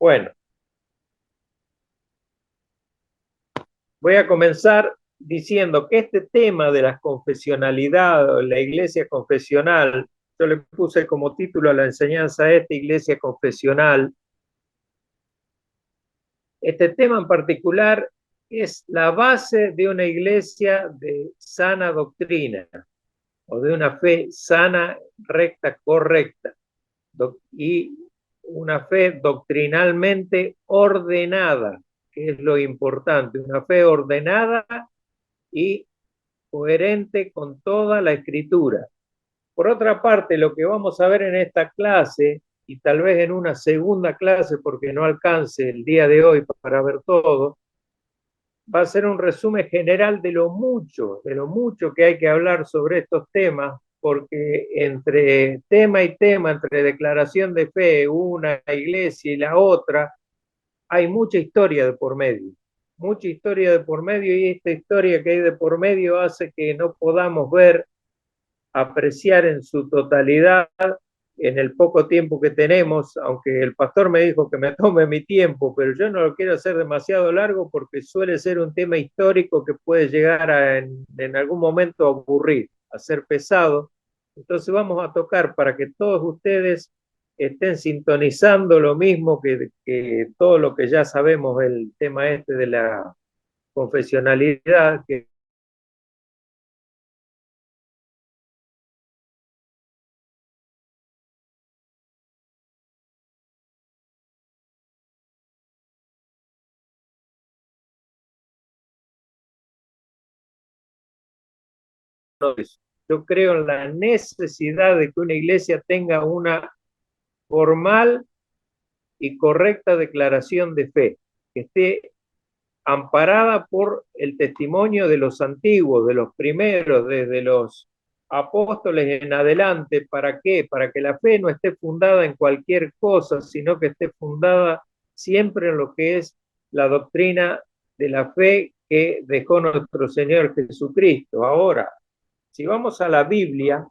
Bueno, voy a comenzar diciendo que este tema de la confesionalidad o la iglesia confesional, yo le puse como título a la enseñanza a esta iglesia confesional. Este tema en particular es la base de una iglesia de sana doctrina o de una fe sana, recta, correcta y una fe doctrinalmente ordenada, que es lo importante, una fe ordenada y coherente con toda la escritura. Por otra parte, lo que vamos a ver en esta clase, y tal vez en una segunda clase, porque no alcance el día de hoy para ver todo, va a ser un resumen general de lo mucho que hay que hablar sobre estos temas, porque entre tema y tema, entre declaración de fe, una iglesia y la otra, hay mucha historia de por medio. Mucha historia de por medio, y esta historia que hay de por medio hace que no podamos ver, apreciar en su totalidad en el poco tiempo que tenemos, aunque el pastor me dijo que me tome mi tiempo, pero yo no lo quiero hacer demasiado largo porque suele ser un tema histórico que puede llegar en algún momento a aburrir, a ser pesado. Entonces vamos a tocar para que todos ustedes estén sintonizando lo mismo que todo lo que ya sabemos, el tema este de la confesionalidad, que yo creo en la necesidad de que una iglesia tenga una formal y correcta declaración de fe, que esté amparada por el testimonio de los antiguos, de los primeros, desde los apóstoles en adelante. ¿Para qué? Para que la fe no esté fundada en cualquier cosa, sino que esté fundada siempre en lo que es la doctrina de la fe que dejó nuestro Señor Jesucristo. Ahora, si vamos a la Biblia,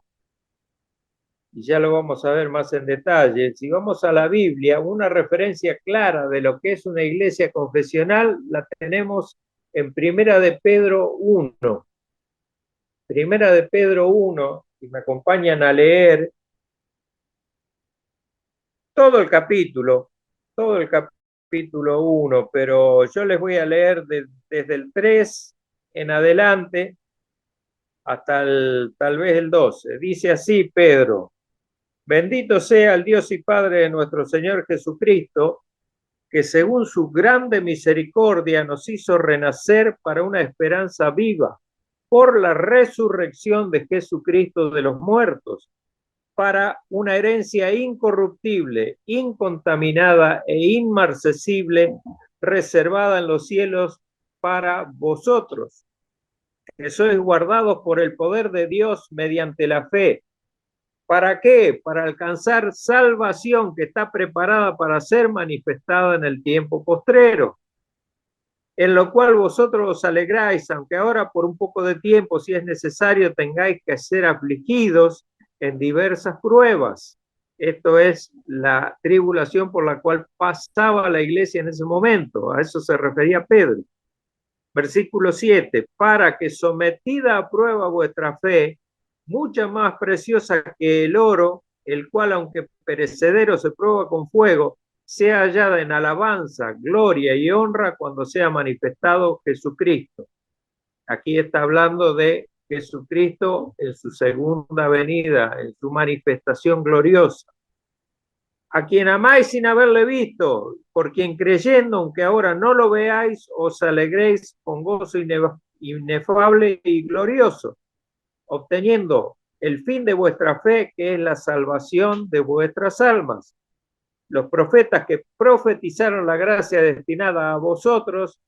y ya lo vamos a ver más en detalle, si vamos a la Biblia, una referencia clara de lo que es una iglesia confesional la tenemos en Primera de Pedro 1. Primera de Pedro 1, y me acompañan a leer todo el capítulo, todo el capítulo 1, pero yo les voy a leer desde el 3 en adelante hasta tal vez el 12. Dice así Pedro: bendito sea el Dios y Padre de nuestro Señor Jesucristo, que según su grande misericordia nos hizo renacer para una esperanza viva por la resurrección de Jesucristo de los muertos, para una herencia incorruptible, incontaminada e inmarcesible, reservada en los cielos para vosotros, que sois guardados por el poder de Dios mediante la fe. ¿Para qué? Para alcanzar salvación que está preparada para ser manifestada en el tiempo postrero, en lo cual vosotros os alegráis, aunque ahora por un poco de tiempo, si es necesario, tengáis que ser afligidos en diversas pruebas. Esto es la tribulación por la cual pasaba la iglesia en ese momento. A eso se refería Pedro. Versículo 7, para que sometida a prueba vuestra fe, mucha más preciosa que el oro, el cual aunque perecedero se prueba con fuego, sea hallada en alabanza, gloria y honra cuando sea manifestado Jesucristo. Aquí está hablando de Jesucristo en su segunda venida, en su manifestación gloriosa. A quien amáis sin haberle visto, por quien creyendo, aunque ahora no lo veáis, os alegréis con gozo inefable y glorioso, obteniendo el fin de vuestra fe, que es la salvación de vuestras almas. Los profetas que profetizaron la gracia destinada a vosotros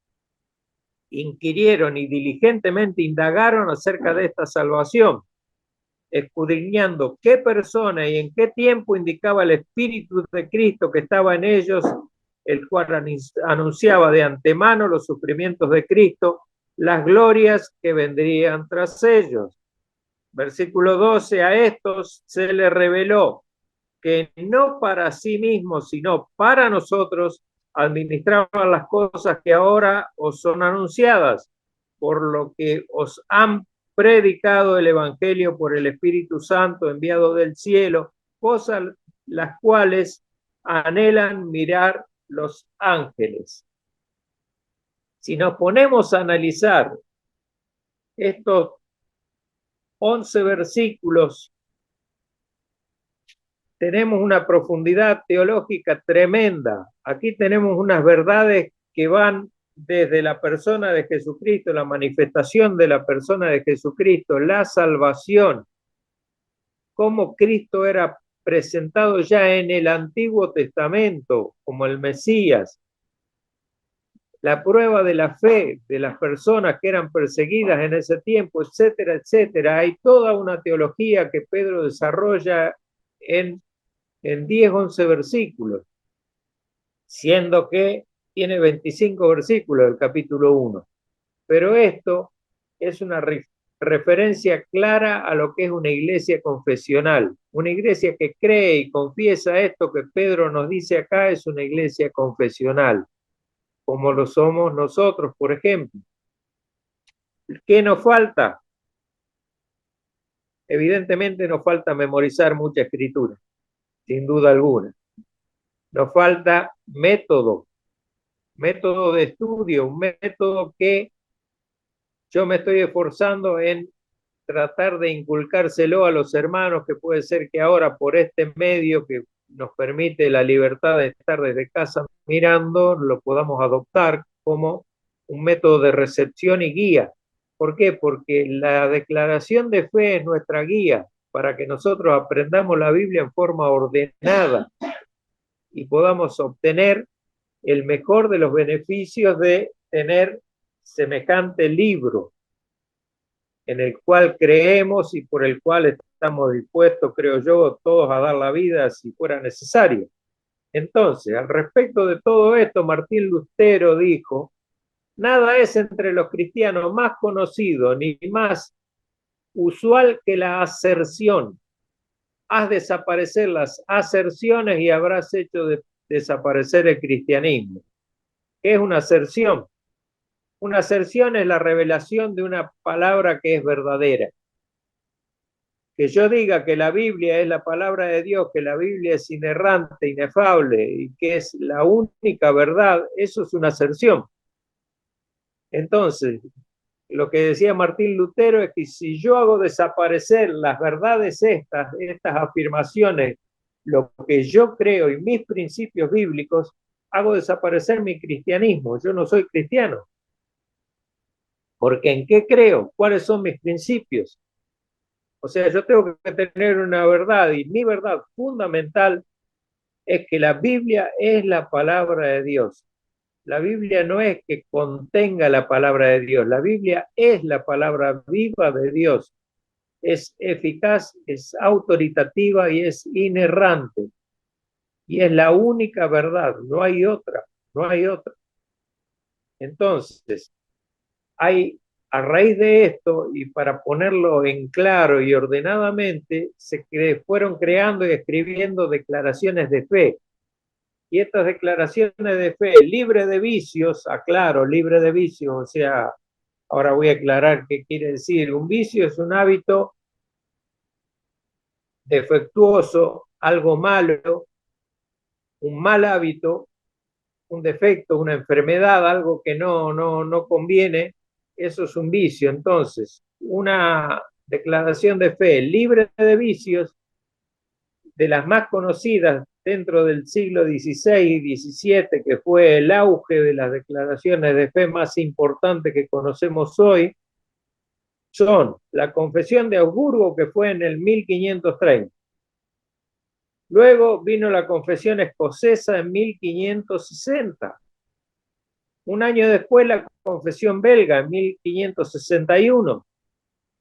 inquirieron y diligentemente indagaron acerca de esta salvación, escudriñando qué persona y en qué tiempo indicaba el Espíritu de Cristo que estaba en ellos, el cual anunciaba de antemano los sufrimientos de Cristo, las glorias que vendrían tras ellos. Versículo 12, a estos se les reveló que no para sí mismos, sino para nosotros, administraban las cosas que ahora os son anunciadas, por lo que os han predicado el Evangelio por el Espíritu Santo enviado del cielo, cosas las cuales anhelan mirar los ángeles. Si nos ponemos a analizar estos 11 versículos, tenemos una profundidad teológica tremenda. Aquí tenemos unas verdades que van desde la persona de Jesucristo, la manifestación de la persona de Jesucristo, la salvación, cómo Cristo era presentado ya en el Antiguo Testamento como el Mesías, la prueba de la fe de las personas que eran perseguidas en ese tiempo, etcétera, etcétera. Hay toda una teología que Pedro desarrolla en 10, 11 versículos, siendo que tiene 25 versículos del capítulo 1. Pero esto es una referencia clara a lo que es una iglesia confesional. Una iglesia que cree y confiesa esto que Pedro nos dice acá es una iglesia confesional, como lo somos nosotros, por ejemplo. ¿Qué nos falta? Evidentemente nos falta memorizar mucha escritura, sin duda alguna. Nos falta método de estudio, un método que yo me estoy esforzando en tratar de inculcárselo a los hermanos, que puede ser que ahora por este medio que nos permite la libertad de estar desde casa mirando, lo podamos adoptar como un método de recepción y guía. ¿Por qué? Porque la declaración de fe es nuestra guía para que nosotros aprendamos la Biblia en forma ordenada y podamos obtener el mejor de los beneficios de tener semejante libro en el cual creemos y por el cual estamos dispuestos, creo yo, todos a dar la vida si fuera necesario. Entonces, al respecto de todo esto, Martín Lutero dijo: nada es entre los cristianos más conocido ni más usual que la aserción. Haz desaparecer las aserciones y habrás hecho desaparecer el cristianismo. ¿Qué es una aserción? Una aserción es la revelación de una palabra que es verdadera. Que yo diga que la Biblia es la palabra de Dios, que la Biblia es inerrante, inefable y que es la única verdad, eso es una aserción. Entonces, lo que decía Martín Lutero es que si yo hago desaparecer las verdades estas afirmaciones, lo que yo creo y mis principios bíblicos, hago desaparecer mi cristianismo. Yo no soy cristiano. Porque ¿en qué creo? ¿Cuáles son mis principios? O sea, yo tengo que tener una verdad y mi verdad fundamental es que la Biblia es la palabra de Dios. La Biblia no es que contenga la palabra de Dios, la Biblia es la palabra viva de Dios. Es eficaz, es autoritativa y es inerrante. Y es la única verdad, no hay otra, no hay otra. Entonces, a raíz de esto, y para ponerlo en claro y ordenadamente, fueron creando y escribiendo declaraciones de fe. Y estas declaraciones de fe, libre de vicios, aclaro, libre de vicios, o sea, ahora voy a aclarar qué quiere decir. Un vicio es un hábito defectuoso, algo malo, un mal hábito, un defecto, una enfermedad, algo que no conviene, eso es un vicio. Entonces, una declaración de fe libre de vicios, de las más conocidas dentro del siglo XVI y XVII, que fue el auge de las declaraciones de fe más importantes que conocemos hoy, son la Confesión de Augsburgo, que fue en el 1530. Luego vino la Confesión Escocesa en 1560. Un año después la Confesión Belga en 1561.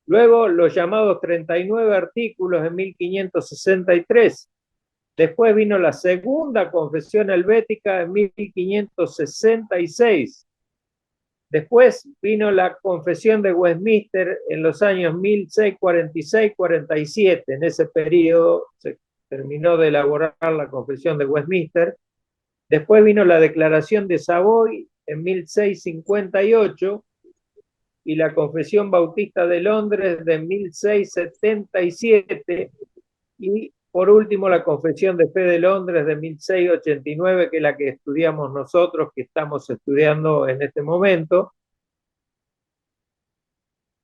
Luego los llamados 39 artículos en 1563. Después vino la Segunda Confesión Helvética en 1566. Después vino la Confesión de Westminster en los años 1646-47. En ese periodo se terminó de elaborar la Confesión de Westminster. Después vino la Declaración de Savoy en 1658 y la Confesión Bautista de Londres de 1677 y por último la Confesión de Fe de Londres de 1689, que es la que estudiamos nosotros, que estamos estudiando en este momento,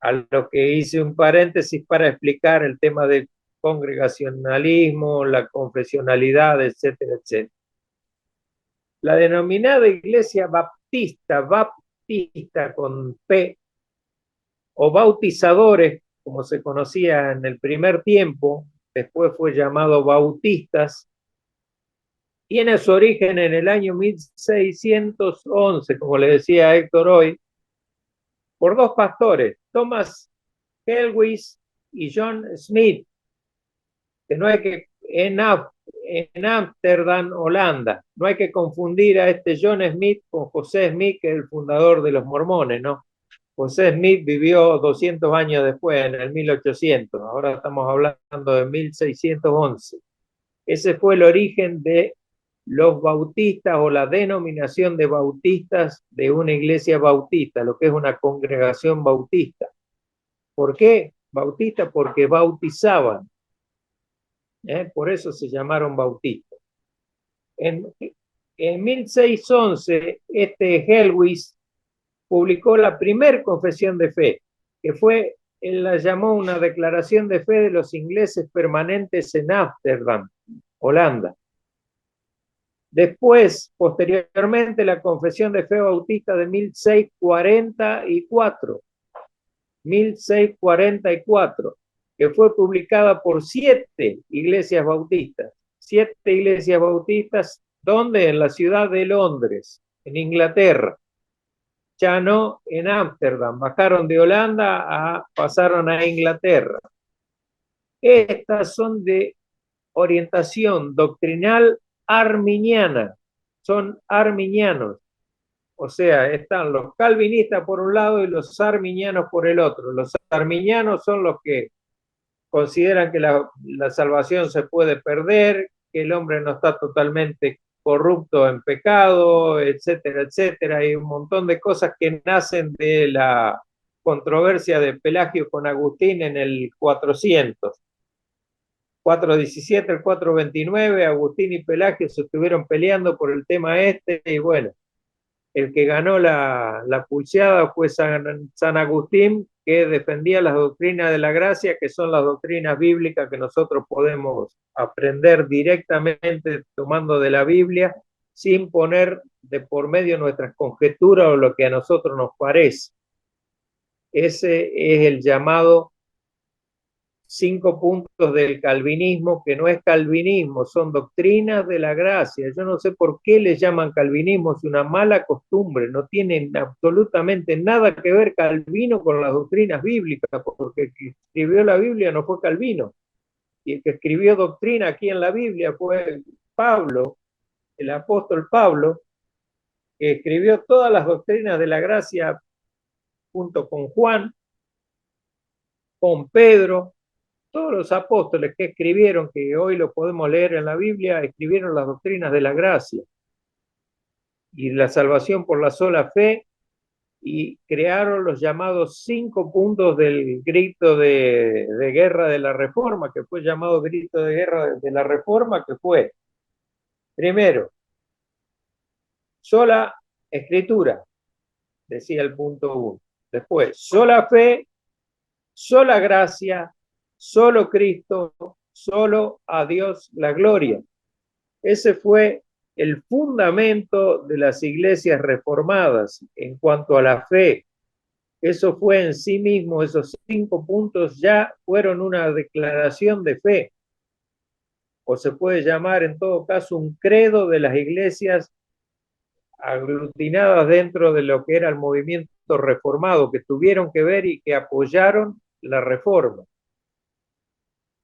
a lo que hice un paréntesis para explicar el tema del congregacionalismo, la confesionalidad, etcétera, etcétera. La denominada Iglesia Baptista con P, o bautizadores, como se conocía en el primer tiempo, después fue llamado bautistas, tiene su origen en el año 1611, como le decía Héctor hoy, por dos pastores, Thomas Helwys y John Smith, que no hay que, en Ámsterdam, Holanda, no hay que confundir a este John Smith con José Smith, que es el fundador de los mormones, ¿no? José Smith vivió 200 años después, en el 1800, ahora estamos hablando de 1611. Ese fue el origen de los bautistas o la denominación de bautistas de una iglesia bautista, lo que es una congregación bautista. ¿Por qué bautista? Porque bautizaban, por eso se llamaron bautistas. En 1611, este Helwys publicó la primer confesión de fe, que fue, él la llamó una declaración de fe de los ingleses permanentes en Ámsterdam, Holanda. Después, posteriormente, la confesión de fe bautista de 1644, que fue publicada por 7 iglesias bautistas. 7 iglesias bautistas, ¿dónde? En la ciudad de Londres, en Inglaterra. Ya no en Ámsterdam, bajaron de Holanda, pasaron a Inglaterra. Estas son de orientación doctrinal arminiana, son arminianos, o sea, están los calvinistas por un lado y los arminianos por el otro. Los arminianos son los que consideran que la salvación se puede perder, que el hombre no está totalmente corrupto en pecado, etcétera, etcétera. Hay un montón de cosas que nacen de la controversia de Pelagio con Agustín en el 400. 417, el 429, Agustín y Pelagio se estuvieron peleando por el tema y bueno, el que ganó la pulseada fue San Agustín, que defendía las doctrinas de la gracia, que son las doctrinas bíblicas que nosotros podemos aprender directamente tomando de la Biblia, sin poner de por medio nuestras conjeturas o lo que a nosotros nos parece. Ese es el llamado 5 puntos del calvinismo, que no es calvinismo, son doctrinas de la gracia. Yo no sé por qué le llaman calvinismo, es una mala costumbre, no tienen absolutamente nada que ver Calvino con las doctrinas bíblicas, porque el que escribió la Biblia no fue Calvino, y el que escribió doctrina aquí en la Biblia fue Pablo, el apóstol Pablo, que escribió todas las doctrinas de la gracia junto con Juan, con Pedro. Todos los apóstoles que escribieron, que hoy lo podemos leer en la Biblia, escribieron las doctrinas de la gracia y la salvación por la sola fe, y crearon los llamados 5 puntos del grito de guerra de la Reforma, que fue llamado grito de guerra de la Reforma, que fue, primero, sola escritura, decía el punto 1. Después, sola fe, sola gracia, solo Cristo, solo a Dios la gloria. Ese fue el fundamento de las iglesias reformadas en cuanto a la fe. Eso fue en sí mismo, esos 5 puntos ya fueron una declaración de fe, o se puede llamar en todo caso un credo de las iglesias aglutinadas dentro de lo que era el movimiento reformado, que tuvieron que ver y que apoyaron la reforma.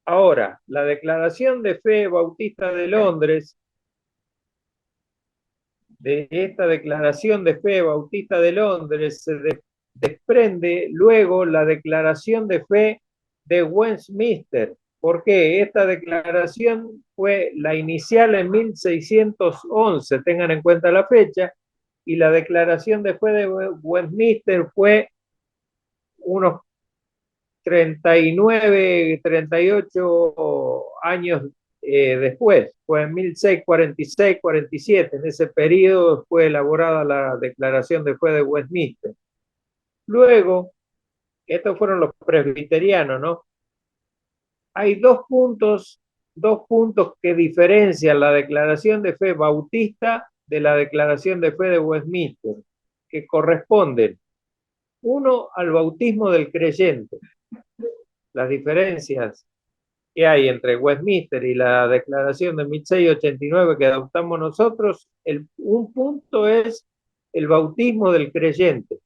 Ahora, la Declaración de Fe Bautista de Londres, de esta Declaración de Fe Bautista de Londres se desprende luego la Declaración de Fe de Westminster, ¿Por qué? Esta declaración fue la inicial en 1611, tengan en cuenta la fecha, y la declaración después de Westminster fue unos 39, 38 años después, fue en 1646, 47, en ese periodo fue elaborada la declaración después de Westminster. Luego, estos fueron los presbiterianos, ¿no? Hay dos puntos que diferencian la declaración de fe bautista de la declaración de fe de Westminster, que corresponden, uno, al bautismo del creyente. Las diferencias que hay entre Westminster y la declaración de 1689 que adoptamos nosotros, un punto es el bautismo del creyente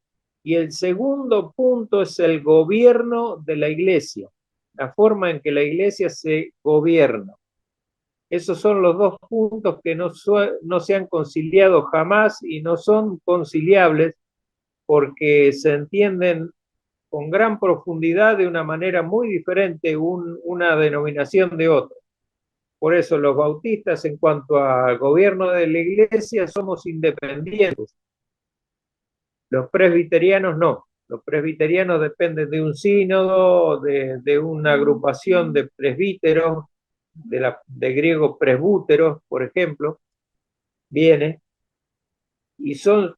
y el segundo punto es el gobierno de la iglesia, la forma en que la iglesia se gobierna. Esos son los dos puntos que no se han conciliado jamás y no son conciliables porque se entienden con gran profundidad de una manera muy diferente una denominación de otra. Por eso los bautistas en cuanto al gobierno de la iglesia somos independientes. Los presbiterianos no. Los presbiterianos dependen de un sínodo, de una agrupación de presbíteros, de griego presbúteros, por ejemplo, viene, y son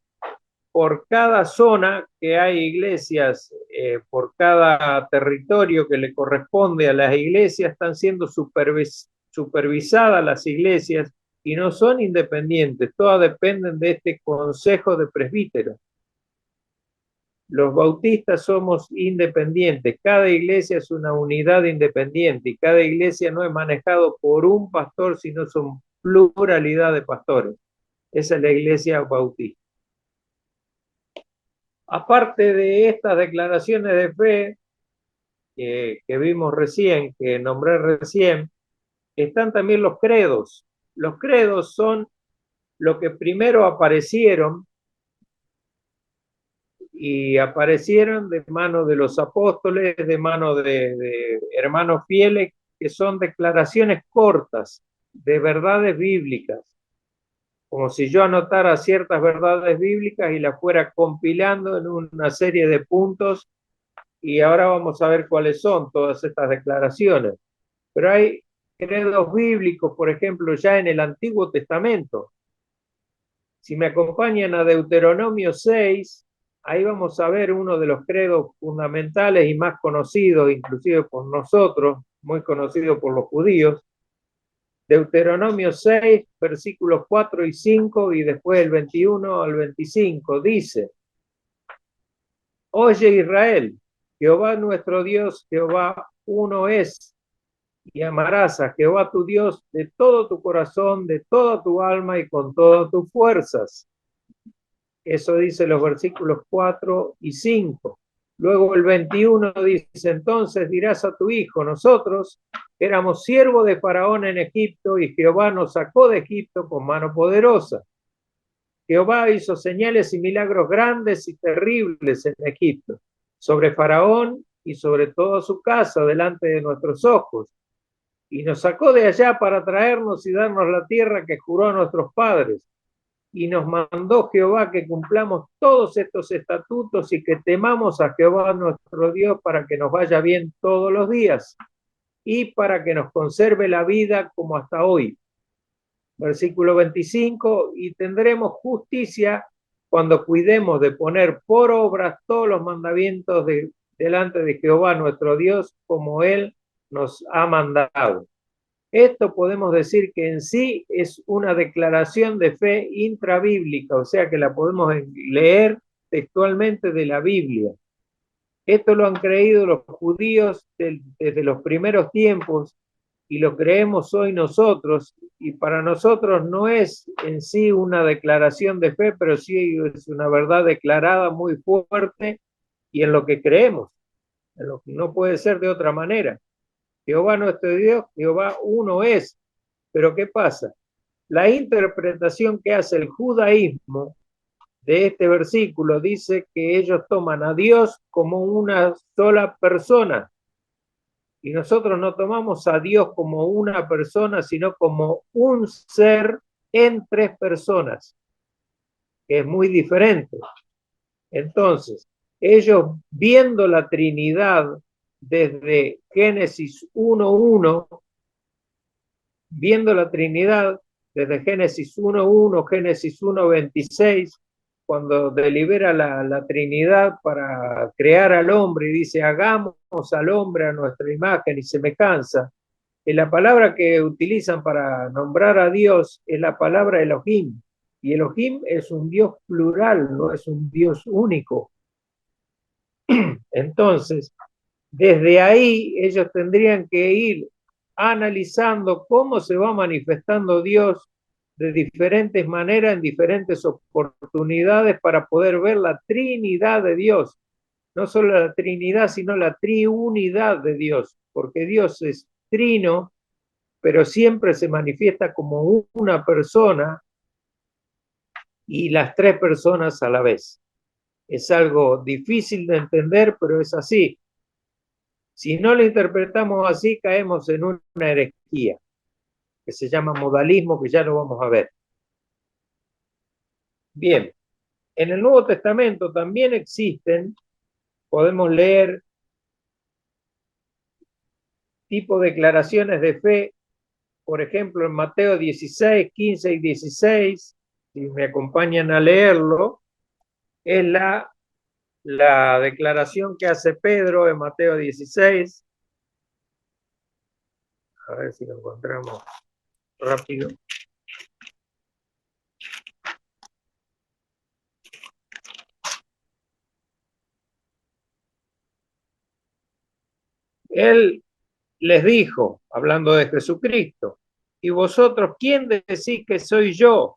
por cada zona que hay iglesias, por cada territorio que le corresponde a las iglesias, están siendo supervisadas las iglesias y no son independientes, todas dependen de este consejo de presbíteros. Los bautistas somos independientes, cada iglesia es una unidad independiente y cada iglesia no es manejado por un pastor, sino son pluralidad de pastores. Esa es la iglesia bautista. Aparte de estas declaraciones de fe que vimos recién, que nombré recién, están también los credos. Los credos son lo que primero aparecieron y aparecieron de mano de los apóstoles, de mano de hermanos fieles, que son declaraciones cortas de verdades bíblicas, como si yo anotara ciertas verdades bíblicas y las fuera compilando en una serie de puntos, y ahora vamos a ver cuáles son todas estas declaraciones. Pero hay credos bíblicos, por ejemplo, ya en el Antiguo Testamento. Si me acompañan a Deuteronomio 6, ahí vamos a ver uno de los credos fundamentales y más conocidos, inclusive por nosotros, muy conocido por los judíos. Deuteronomio 6, versículos 4 y 5, y después el 21 al 25, dice: Oye Israel, Jehová nuestro Dios, Jehová uno es, y amarás a Jehová tu Dios de todo tu corazón, de toda tu alma y con todas tus fuerzas. Eso dice los versículos 4 y 5. Luego el 21 dice: entonces dirás a tu hijo, nosotros éramos siervos de Faraón en Egipto y Jehová nos sacó de Egipto con mano poderosa. Jehová hizo señales y milagros grandes y terribles en Egipto, sobre Faraón y sobre toda su casa delante de nuestros ojos. Y nos sacó de allá para traernos y darnos la tierra que juró a nuestros padres. Y nos mandó Jehová que cumplamos todos estos estatutos y que temamos a Jehová nuestro Dios para que nos vaya bien todos los días y para que nos conserve la vida como hasta hoy. Versículo 25, y tendremos justicia cuando cuidemos de poner por obras todos los mandamientos delante de Jehová nuestro Dios, como Él nos ha mandado. Esto podemos decir que en sí es una declaración de fe intrabíblica, o sea que la podemos leer textualmente de la Biblia. Esto lo han creído los judíos desde los primeros tiempos y lo creemos hoy nosotros, y para nosotros no es en sí una declaración de fe, pero sí es una verdad declarada muy fuerte y en lo que creemos, en lo que no puede ser de otra manera. Jehová nuestro Dios, Jehová uno es. Pero ¿qué pasa? La interpretación que hace el judaísmo de este versículo dice que ellos toman a Dios como una sola persona. Y nosotros no tomamos a Dios como una persona, sino como un ser en tres personas, que es muy diferente. Entonces, ellos viendo la Trinidad desde Génesis 1:1, viendo la Trinidad desde Génesis 1:1, Génesis 1:26, cuando delibera la Trinidad para crear al hombre y dice, hagamos al hombre a nuestra imagen y semejanza, y la palabra que utilizan para nombrar a Dios es la palabra Elohim, y Elohim es un Dios plural, no es un Dios único. Entonces, desde ahí ellos tendrían que ir analizando cómo se va manifestando Dios de diferentes maneras, en diferentes oportunidades, para poder ver la Trinidad de Dios. No solo la Trinidad, sino la triunidad de Dios, porque Dios es trino, pero siempre se manifiesta como una persona y las tres personas a la vez. Es algo difícil de entender, pero es así. Si no lo interpretamos así, caemos en una herejía, que se llama modalismo, que ya lo vamos a ver. Bien, en el Nuevo Testamento también existen, podemos leer tipo de declaraciones de fe, por ejemplo, en Mateo 16, 15 y 16, si me acompañan a leerlo, es la declaración que hace Pedro en Mateo 16. A ver si lo encontramos rápido. Él les dijo, hablando de Jesucristo, ¿y vosotros quién decís que soy yo?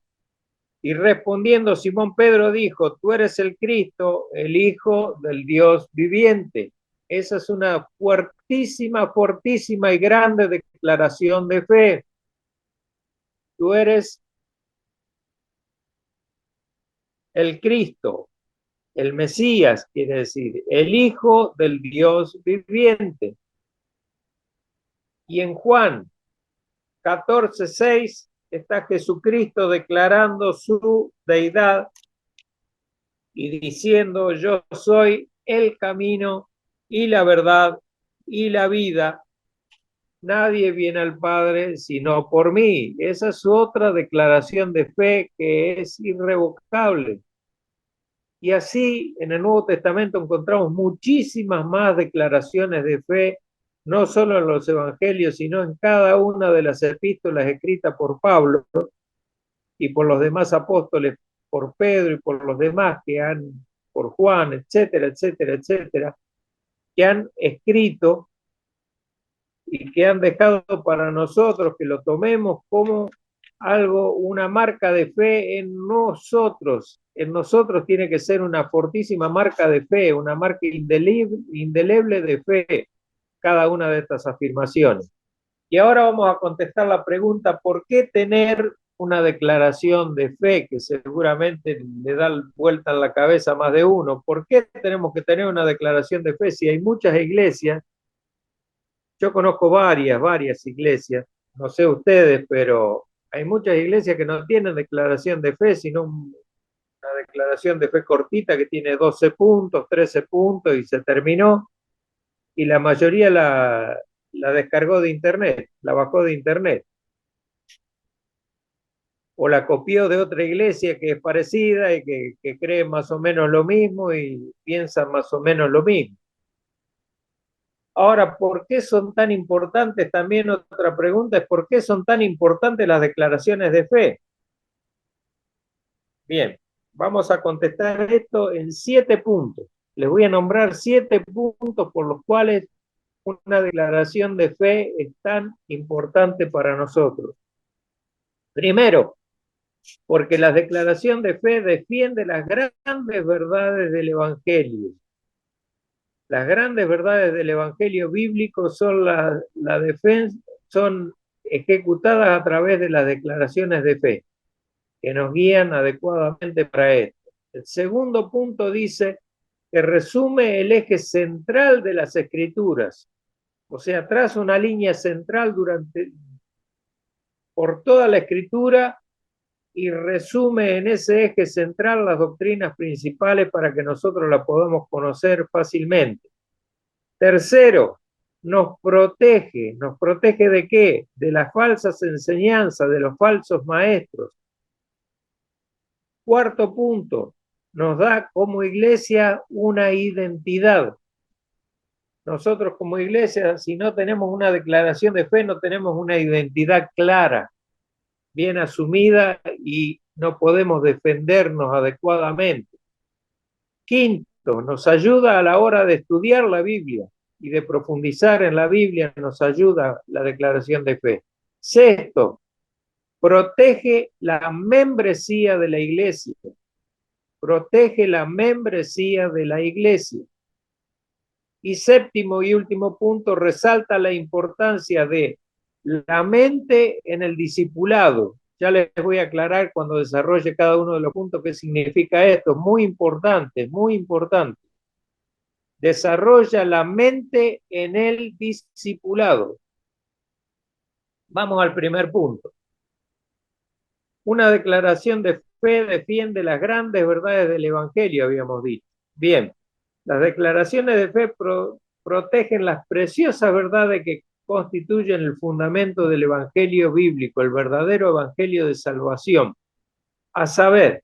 Y respondiendo Simón Pedro dijo, tú eres el Cristo, el Hijo del Dios viviente. Esa es una fuertísima, fortísima y grande declaración de fe. Tú eres el Cristo, el Mesías, quiere decir, el Hijo del Dios viviente. Y en Juan 14:6 está Jesucristo declarando su deidad y diciendo, yo soy el camino y la verdad y la vida. Nadie viene al Padre sino por mí. Esa es otra declaración de fe que es irrevocable. Y así en el Nuevo Testamento encontramos muchísimas más declaraciones de fe, no solo en los evangelios, sino en cada una de las epístolas escritas por Pablo y por los demás apóstoles, por Pedro y por los demás por Juan, etcétera, etcétera, etcétera, que han escrito y que han dejado para nosotros que lo tomemos como algo, una marca de fe en nosotros. En nosotros tiene que ser una fortísima marca de fe, una marca indeleble de fe, cada una de estas afirmaciones. Y ahora vamos a contestar la pregunta, ¿por qué tener una declaración de fe que seguramente le da vuelta en la cabeza a más de uno? ¿Por qué tenemos que tener una declaración de fe si hay muchas iglesias? Yo conozco varias iglesias, no sé ustedes, pero hay muchas iglesias que no tienen declaración de fe, sino una declaración de fe cortita que tiene 12 puntos, 13 puntos y se terminó. Y la mayoría la descargó de internet, la bajó de internet. O la copió de otra iglesia que es parecida y que cree más o menos lo mismo y piensa más o menos lo mismo. Ahora, ¿por qué son tan importantes? También otra pregunta es, ¿por qué son tan importantes las declaraciones de fe? Bien, vamos a contestar esto en 7 puntos. Les voy a nombrar 7 puntos por los cuales una declaración de fe es tan importante para nosotros. Primero, porque la declaración de fe defiende las grandes verdades del Evangelio. Las grandes verdades del Evangelio bíblico son la defensa, son ejecutadas a través de las declaraciones de fe, que nos guían adecuadamente para esto. El segundo punto dice que resume el eje central de las Escrituras. O sea, traza una línea central por toda la Escritura y resume en ese eje central las doctrinas principales para que nosotros las podamos conocer fácilmente. Tercero, ¿nos protege de qué? De las falsas enseñanzas, de los falsos maestros. Cuarto punto, nos da como iglesia una identidad. Nosotros como iglesia, si no tenemos una declaración de fe, no tenemos una identidad clara, bien asumida, y no podemos defendernos adecuadamente. Quinto, nos ayuda a la hora de estudiar la Biblia y de profundizar en la Biblia, nos ayuda la declaración de fe. Sexto, protege la membresía de la iglesia. Protege la membresía de la iglesia. Y séptimo y último punto, resalta la importancia de la mente en el discipulado. Ya les voy a aclarar cuando desarrolle cada uno de los puntos qué significa esto. Muy importante, muy importante. Desarrolla la mente en el discipulado. Vamos al primer punto. Una declaración de fe defiende las grandes verdades del Evangelio, habíamos dicho. Bien, las declaraciones de fe protegen las preciosas verdades que constituyen el fundamento del Evangelio bíblico, el verdadero Evangelio de salvación. A saber,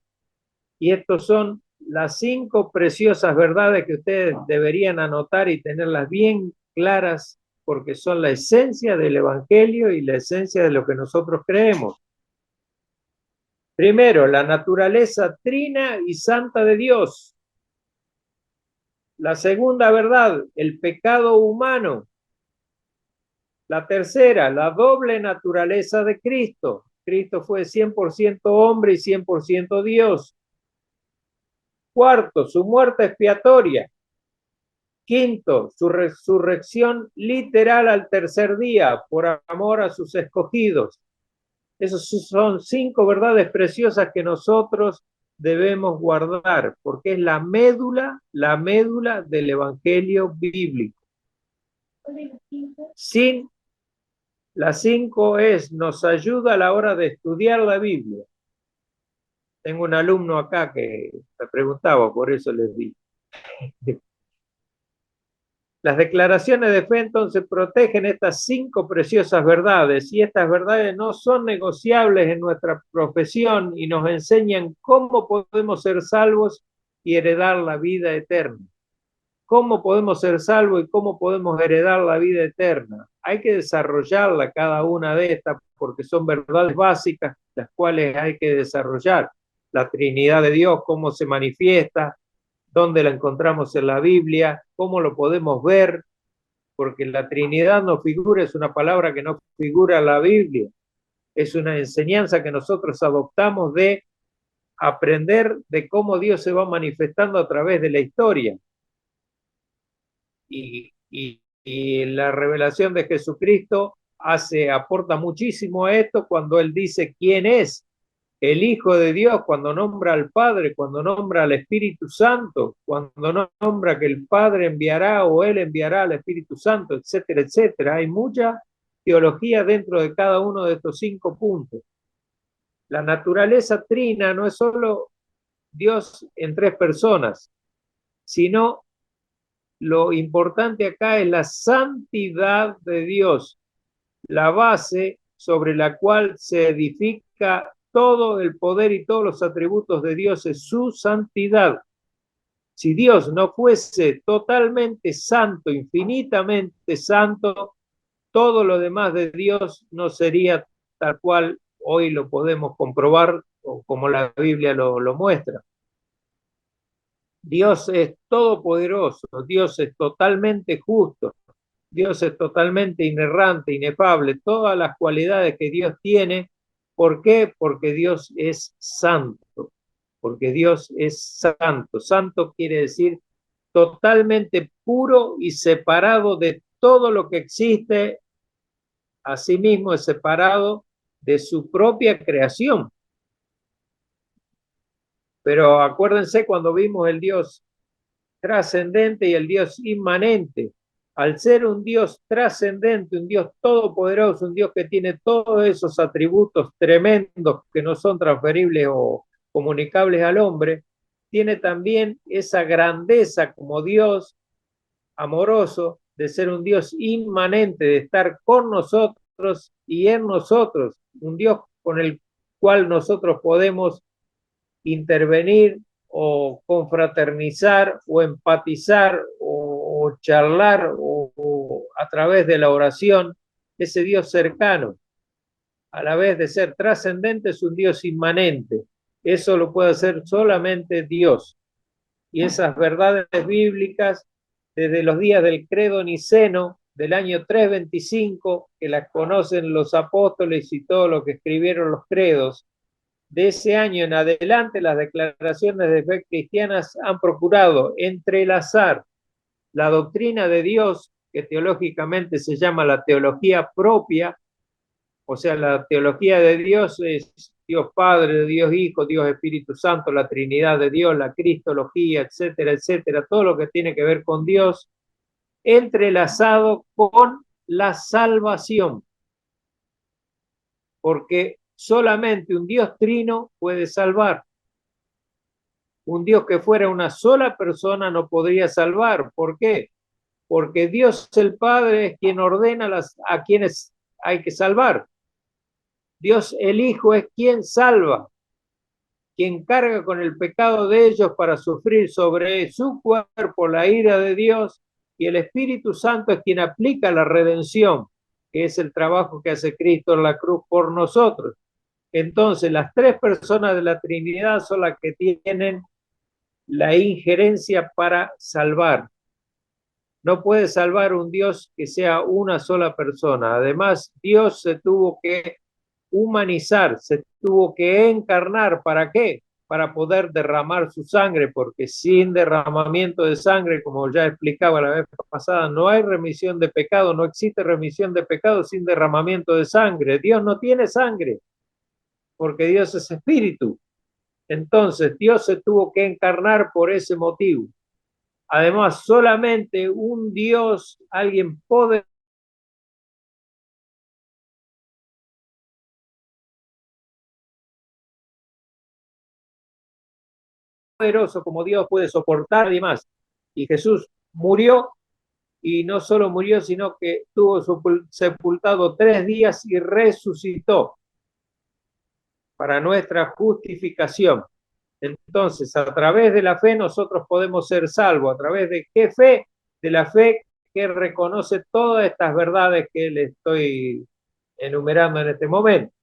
y estos son las 5 preciosas verdades que ustedes deberían anotar y tenerlas bien claras, porque son la esencia del Evangelio y la esencia de lo que nosotros creemos. Primero, la naturaleza trina y santa de Dios. La segunda verdad, el pecado humano. La tercera, la doble naturaleza de Cristo. Cristo fue 100% hombre y 100% Dios. Cuarto, su muerte expiatoria. Quinto, su resurrección literal al tercer día por amor a sus escogidos. Esas son 5 verdades preciosas que nosotros debemos guardar, porque es la médula del Evangelio bíblico. Sin las 5 nos ayuda a la hora de estudiar la Biblia. Tengo un alumno acá que me preguntaba, por eso les di. Las declaraciones de fe entonces protegen estas 5 preciosas verdades, y estas verdades no son negociables en nuestra profesión y nos enseñan cómo podemos ser salvos y heredar la vida eterna. ¿Cómo podemos ser salvos y cómo podemos heredar la vida eterna? Hay que desarrollarla cada una de estas porque son verdades básicas las cuales hay que desarrollar. La Trinidad de Dios, cómo se manifiesta, dónde la encontramos en la Biblia, cómo lo podemos ver, porque la Trinidad no figura, es una palabra que no figura en la Biblia, es una enseñanza que nosotros adoptamos de aprender de cómo Dios se va manifestando a través de la historia. Y la revelación de Jesucristo aporta muchísimo a esto cuando Él dice quién es el Hijo de Dios, cuando nombra al Padre, cuando nombra al Espíritu Santo, cuando nombra que el Padre enviará o Él enviará al Espíritu Santo, etcétera, etcétera. Hay mucha teología dentro de cada uno de estos 5 puntos. La naturaleza trina no es solo Dios en 3 personas, sino lo importante acá es la santidad de Dios, la base sobre la cual se edifica todo el poder y todos los atributos de Dios es su santidad. Si Dios no fuese totalmente santo, infinitamente santo, todo lo demás de Dios no sería tal cual hoy lo podemos comprobar o como la Biblia lo muestra. Dios es todopoderoso, Dios es totalmente justo, Dios es totalmente inerrante, inefable, todas las cualidades que Dios tiene. ¿Por qué? Porque Dios es santo, porque Dios es santo. Santo quiere decir totalmente puro y separado de todo lo que existe, asimismo es separado de su propia creación. Pero acuérdense cuando vimos el Dios trascendente y el Dios inmanente. Al ser un Dios trascendente, un Dios todopoderoso, un Dios que tiene todos esos atributos tremendos que no son transferibles o comunicables al hombre, tiene también esa grandeza como Dios amoroso, de ser un Dios inmanente, de estar con nosotros y en nosotros, un Dios con el cual nosotros podemos intervenir o confraternizar o empatizar o charlar o a través de la oración, ese Dios cercano, a la vez de ser trascendente, es un Dios inmanente. Eso lo puede hacer solamente Dios. Y esas verdades bíblicas, desde los días del credo niceno del año 325, que las conocen los apóstoles y todos los que escribieron los credos, de ese año en adelante las declaraciones de fe cristianas han procurado entrelazar la doctrina de Dios, que teológicamente se llama la teología propia, o sea, la teología de Dios es Dios Padre, Dios Hijo, Dios Espíritu Santo, la Trinidad de Dios, la Cristología, etcétera, etcétera, todo lo que tiene que ver con Dios, entrelazado con la salvación, porque solamente un Dios trino puede salvar. Un Dios que fuera una sola persona no podría salvar. ¿Por qué? Porque Dios el Padre es quien ordena a quienes hay que salvar. Dios el Hijo es quien salva, quien carga con el pecado de ellos para sufrir sobre su cuerpo la ira de Dios, y el Espíritu Santo es quien aplica la redención, que es el trabajo que hace Cristo en la cruz por nosotros. Entonces, las tres personas de la Trinidad son las que tienen la injerencia para salvar. No puede salvar un Dios que sea una sola persona. Además, Dios se tuvo que humanizar, se tuvo que encarnar. ¿Para qué? Para poder derramar su sangre, porque sin derramamiento de sangre, como ya explicaba la vez pasada, no hay remisión de pecado, no existe remisión de pecado sin derramamiento de sangre. Dios no tiene sangre, porque Dios es espíritu. Entonces, Dios se tuvo que encarnar por ese motivo. Además, solamente un Dios, alguien poderoso como Dios puede soportar y más. Y Jesús murió, y no solo murió, sino que estuvo sepultado 3 días y resucitó para nuestra justificación. Entonces, a través de la fe nosotros podemos ser salvos. ¿A través de qué fe? De la fe que reconoce todas estas verdades que le estoy enumerando en este momento.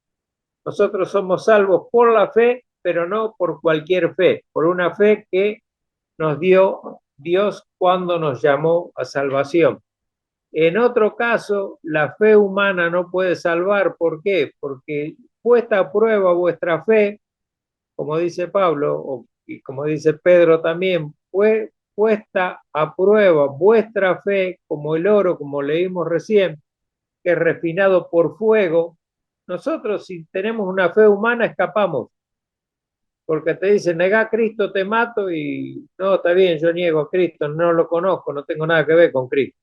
Nosotros somos salvos por la fe, pero no por cualquier fe, por una fe que nos dio Dios cuando nos llamó a salvación. En otro caso, la fe humana no puede salvar. ¿Por qué? Porque puesta a prueba vuestra fe, como dice Pablo, y como dice Pedro también, fue puesta a prueba vuestra fe, como el oro, como leímos recién, que es refinado por fuego. Nosotros, si tenemos una fe humana, escapamos, porque te dicen, negá a Cristo, te mato, y no, está bien, yo niego a Cristo, no lo conozco, no tengo nada que ver con Cristo.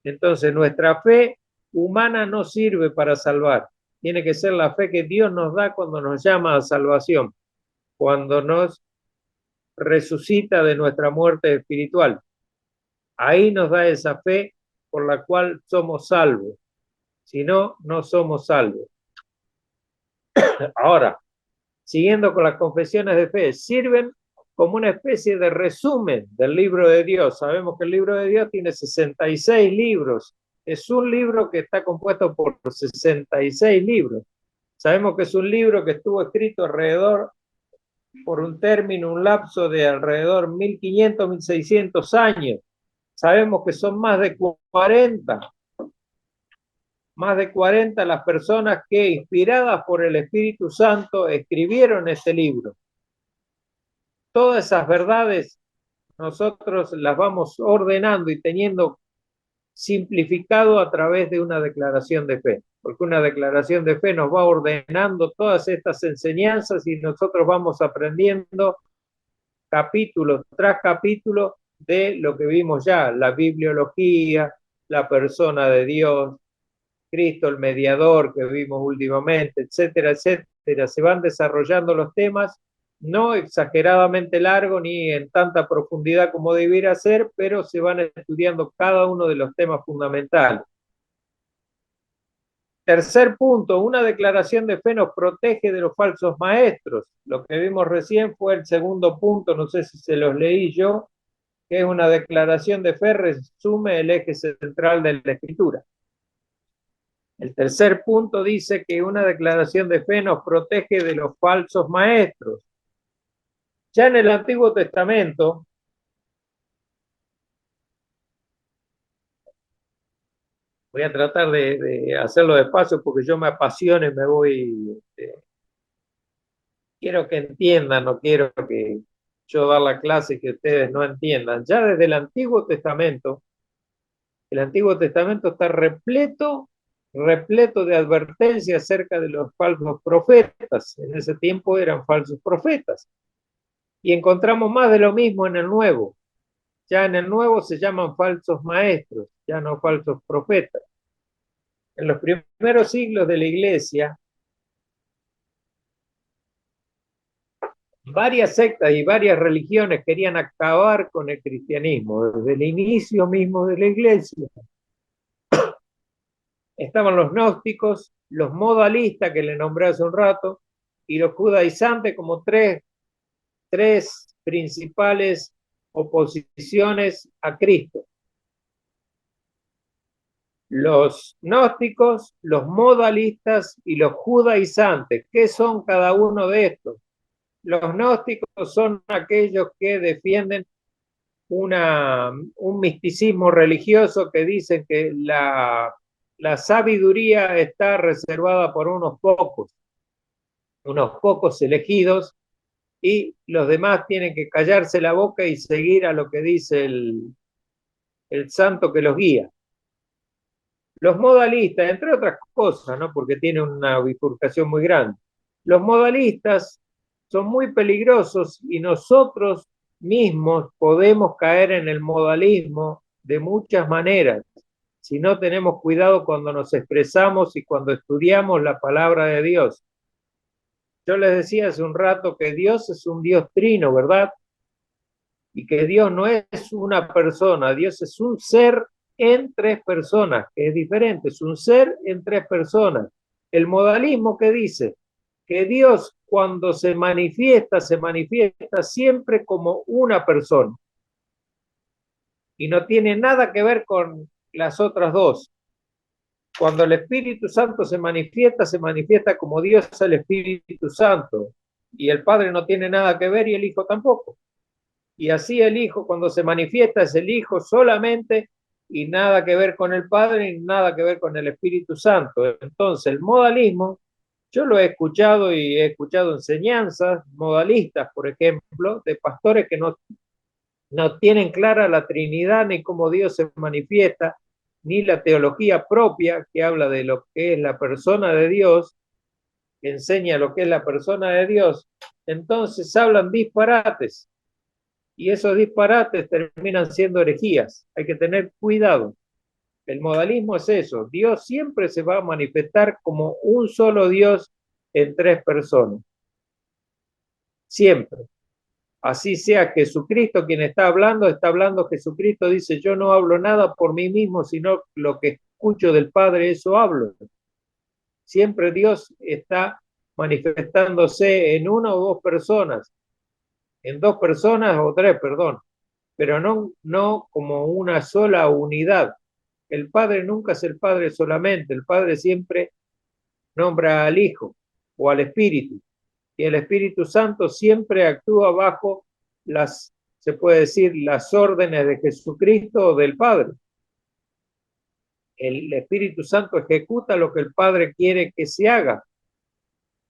Entonces, nuestra fe humana no sirve para salvar. Tiene que ser la fe que Dios nos da cuando nos llama a salvación, cuando nos resucita de nuestra muerte espiritual. Ahí nos da esa fe por la cual somos salvos. Si no, no somos salvos. Ahora, siguiendo con las confesiones de fe, sirven como una especie de resumen del libro de Dios. Sabemos que el libro de Dios tiene 66 libros. Es un libro que está compuesto por 66 libros. Sabemos que es un libro que estuvo escrito alrededor, por un término, un lapso de alrededor 1500, 1600 años. Sabemos que son más de 40 las personas que, inspiradas por el Espíritu Santo, escribieron este libro. Todas esas verdades nosotros las vamos ordenando y teniendo simplificado a través de una declaración de fe, porque una declaración de fe nos va ordenando todas estas enseñanzas y nosotros vamos aprendiendo capítulo tras capítulo de lo que vimos ya, la bibliología, la persona de Dios, Cristo el mediador que vimos últimamente, etcétera, etcétera. Se van desarrollando los temas, no exageradamente largo ni en tanta profundidad como debiera ser, pero se van estudiando cada uno de los temas fundamentales. Tercer punto, una declaración de fe nos protege de los falsos maestros. Lo que vimos recién fue el segundo punto, no sé si se los leí yo, que es una declaración de fe, resume el eje central de la escritura. El tercer punto dice que una declaración de fe nos protege de los falsos maestros. Ya en el Antiguo Testamento, voy a tratar de hacerlo despacio porque yo me apasiono y me voy, quiero que entiendan, no quiero que yo dar la clase y que ustedes no entiendan. Ya desde el Antiguo Testamento está repleto de advertencias acerca de los falsos profetas. En ese tiempo eran falsos profetas. Y encontramos más de lo mismo en el Nuevo. Ya en el Nuevo se llaman falsos maestros, ya no falsos profetas. En los primeros siglos de la Iglesia, varias sectas y varias religiones querían acabar con el cristianismo. Desde el inicio mismo de la Iglesia estaban los gnósticos, los modalistas que le nombré hace un rato, y los judaizantes como tres principales oposiciones a Cristo. Los gnósticos, los modalistas y los judaizantes. ¿Qué son cada uno de estos? Los gnósticos son aquellos que defienden un misticismo religioso que dicen que la sabiduría está reservada por unos pocos elegidos, y los demás tienen que callarse la boca y seguir a lo que dice el santo que los guía. Los modalistas, entre otras cosas, ¿no? Porque tiene una bifurcación muy grande. Los modalistas son muy peligrosos y nosotros mismos podemos caer en el modalismo de muchas maneras si no tenemos cuidado cuando nos expresamos y cuando estudiamos la palabra de Dios. Yo les decía hace un rato que Dios es un Dios trino, ¿verdad? Y que Dios no es una persona, Dios es un ser en tres personas, que es diferente, es un ser en tres personas. El modalismo que dice que Dios cuando se manifiesta siempre como una persona y no tiene nada que ver con las otras dos. Cuando el Espíritu Santo se manifiesta como Dios el Espíritu Santo, y el Padre no tiene nada que ver y el Hijo tampoco. Y así el Hijo cuando se manifiesta es el Hijo solamente y nada que ver con el Padre y nada que ver con el Espíritu Santo. Entonces el modalismo, yo lo he escuchado y he escuchado enseñanzas modalistas, por ejemplo, de pastores que no tienen clara la Trinidad ni cómo Dios se manifiesta, ni la teología propia que habla de lo que es la persona de Dios, que enseña lo que es la persona de Dios. Entonces hablan disparates y esos disparates terminan siendo herejías. Hay que tener cuidado. El modalismo es eso. Dios siempre se va a manifestar como un solo Dios en tres personas. Siempre. Así sea Jesucristo quien está hablando Jesucristo, dice, yo no hablo nada por mí mismo, sino lo que escucho del Padre, eso hablo. Siempre Dios está manifestándose en una o dos personas, en dos personas o tres, perdón, pero no como una sola unidad. El Padre nunca es el Padre solamente, el Padre siempre nombra al Hijo o al Espíritu, y el Espíritu Santo siempre actúa bajo se puede decir, las órdenes de Jesucristo o del Padre. El Espíritu Santo ejecuta lo que el Padre quiere que se haga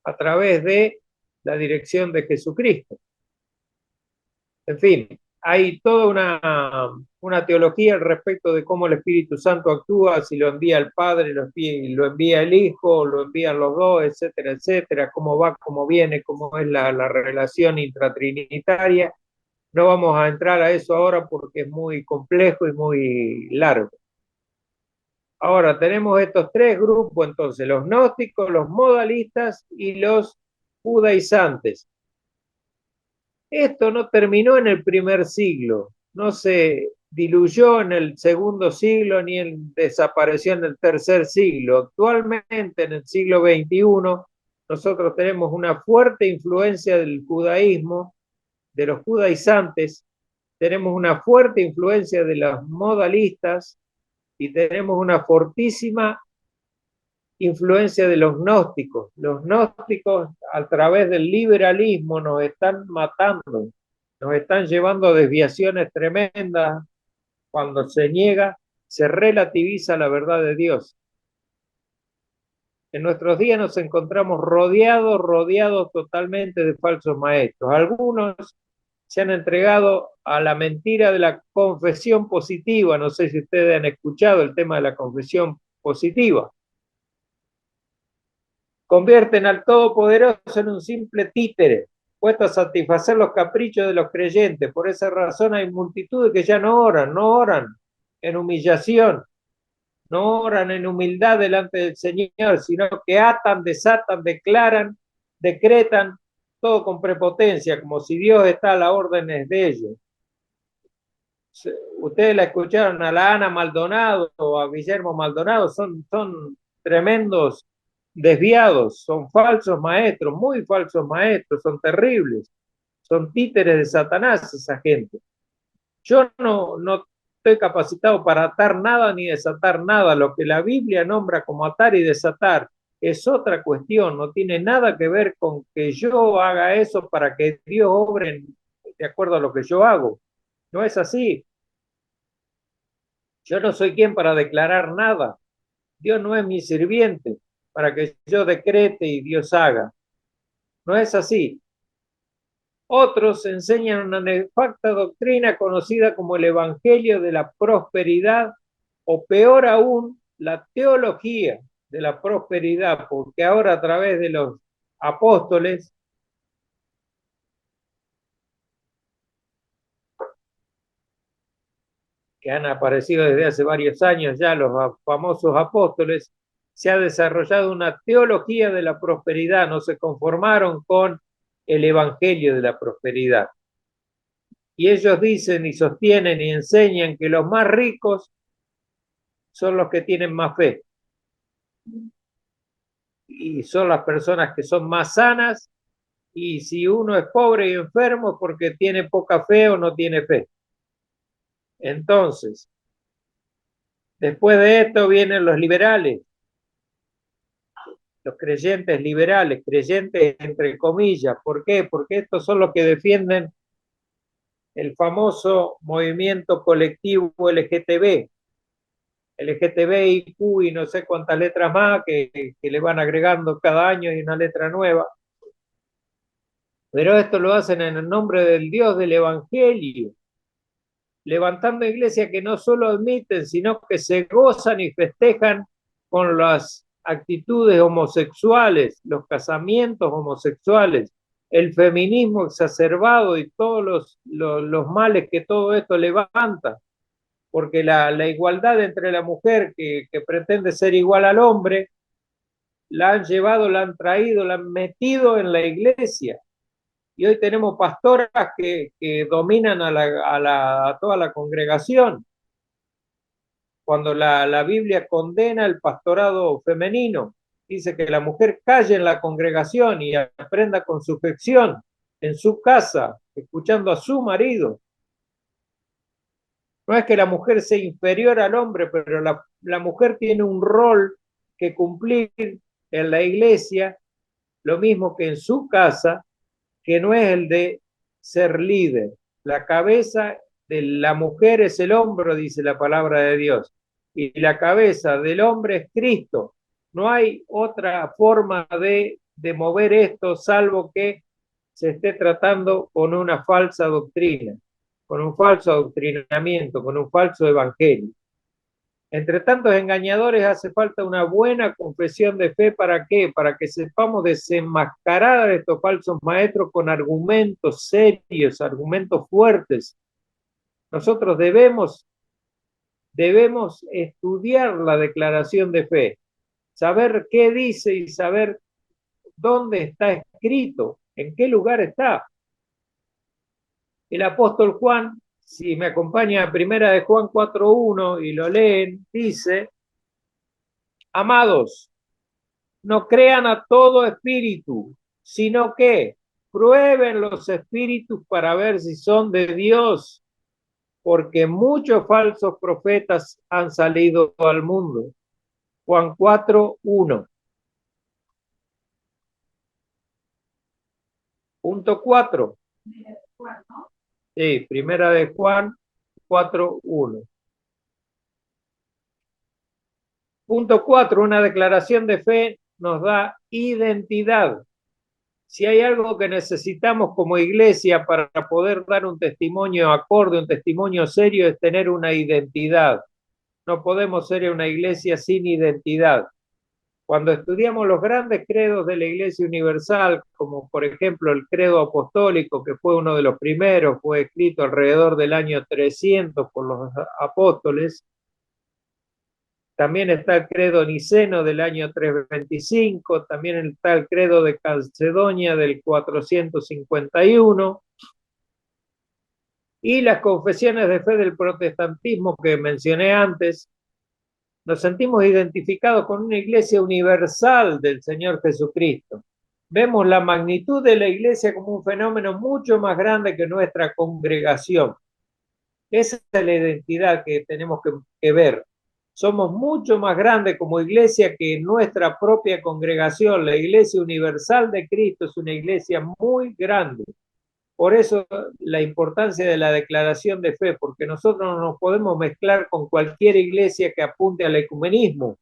a través de la dirección de Jesucristo. En fin, hay toda una teología al respecto de cómo el Espíritu Santo actúa, si lo envía el Padre, lo envía el Hijo, lo envían los dos, etcétera, cómo va, cómo viene, cómo es la relación intratrinitaria. No vamos a entrar a eso ahora porque es muy complejo y muy largo. Ahora tenemos estos tres grupos, entonces, los gnósticos, los modalistas y los judaizantes. Esto no terminó en el primer siglo, no se diluyó en el segundo siglo ni desapareció en el tercer siglo. Actualmente, en el siglo XXI, nosotros tenemos una fuerte influencia del judaísmo, de los judaizantes, tenemos una fuerte influencia de los modalistas y tenemos una fortísima influencia de los gnósticos. Los gnósticos, a través del liberalismo, nos están matando, nos están llevando a desviaciones tremendas. Cuando se niega, se relativiza la verdad de Dios. En nuestros días nos encontramos rodeados totalmente de falsos maestros. Algunos se han entregado a la mentira de la confesión positiva. No sé si ustedes han escuchado el tema de la confesión positiva. Convierten al Todopoderoso en un simple títere, puesto a satisfacer los caprichos de los creyentes. Por esa razón hay multitudes que ya no oran en humillación, no oran en humildad delante del Señor, sino que atan, desatan, declaran, decretan, todo con prepotencia, como si Dios está a las órdenes de ellos. Ustedes la escucharon a la Ana Maldonado o a Guillermo Maldonado, son tremendos desviados, son falsos maestros, muy falsos maestros, son terribles, son títeres de Satanás esa gente. Yo no estoy capacitado para atar nada ni desatar nada. Lo que la Biblia nombra como atar y desatar es otra cuestión, no tiene nada que ver con que yo haga eso para que Dios obre de acuerdo a lo que yo hago. No es así. Yo no soy quien para declarar nada. Dios no es mi sirviente para que yo decrete y Dios haga. No es así. Otros enseñan una nefasta doctrina conocida como el Evangelio de la Prosperidad, o peor aún, la teología de la prosperidad, porque ahora a través de los apóstoles que han aparecido desde hace varios años ya, los famosos apóstoles, se ha desarrollado una teología de la prosperidad, no se conformaron con el Evangelio de la Prosperidad. Y ellos dicen y sostienen y enseñan que los más ricos son los que tienen más fe. Y son las personas que son más sanas. Y si uno es pobre y enfermo es porque tiene poca fe o no tiene fe. Entonces, después de esto vienen los liberales, los creyentes liberales, creyentes entre comillas. ¿Por qué? Porque estos son los que defienden el famoso movimiento colectivo LGTB, LGTBIQ y no sé cuántas letras más que le van agregando cada año y una letra nueva. Pero esto lo hacen en el nombre del Dios del Evangelio, levantando iglesias que no solo admiten, sino que se gozan y festejan con las actitudes homosexuales, los casamientos homosexuales, el feminismo exacerbado y todos los males que todo esto levanta, porque la igualdad entre la mujer que pretende ser igual al hombre, la han llevado, la han traído, la han metido en la iglesia. Y hoy tenemos pastoras que dominan a toda la congregación, cuando la Biblia condena el pastorado femenino. Dice que la mujer calle en la congregación y aprenda con sujeción en su casa, escuchando a su marido. No es que la mujer sea inferior al hombre, pero la mujer tiene un rol que cumplir en la iglesia, lo mismo que en su casa, que no es el de ser líder. La cabeza de la mujer es el hombro, dice la palabra de Dios, y la cabeza del hombre es Cristo. No hay otra forma de mover esto salvo que se esté tratando con una falsa doctrina, con un falso adoctrinamiento, con un falso evangelio. Entre tantos engañadores hace falta una buena confesión de fe. ¿Para qué? Para que sepamos desenmascarar a estos falsos maestros con argumentos serios, argumentos fuertes. Nosotros debemos estudiar la declaración de fe, saber qué dice y saber dónde está escrito, en qué lugar está. El apóstol Juan, si me acompaña a primera de Juan 4:1 y lo leen, dice: amados, no crean a todo espíritu, sino que prueben los espíritus para ver si son de Dios, porque muchos falsos profetas han salido al mundo. Juan 4:1. Punto 4. Sí, primera de Juan 4:1. Punto 4. Una declaración de fe nos da identidad. Si hay algo que necesitamos como iglesia para poder dar un testimonio acorde, un testimonio serio, es tener una identidad. No podemos ser una iglesia sin identidad. Cuando estudiamos los grandes credos de la Iglesia Universal, como por ejemplo el credo apostólico, que fue uno de los primeros, fue escrito alrededor del año 300 por los apóstoles. También está el credo niceno del año 325, también está el credo de Calcedonia del 451, y las confesiones de fe del protestantismo que mencioné antes. Nos sentimos identificados con una iglesia universal del Señor Jesucristo. Vemos la magnitud de la iglesia como un fenómeno mucho más grande que nuestra congregación. Esa es la identidad que tenemos que ver. Somos mucho más grandes como iglesia que nuestra propia congregación. La iglesia universal de Cristo es una iglesia muy grande. Por eso la importancia de la declaración de fe, porque nosotros no nos podemos mezclar con cualquier iglesia que apunte al ecumenismo,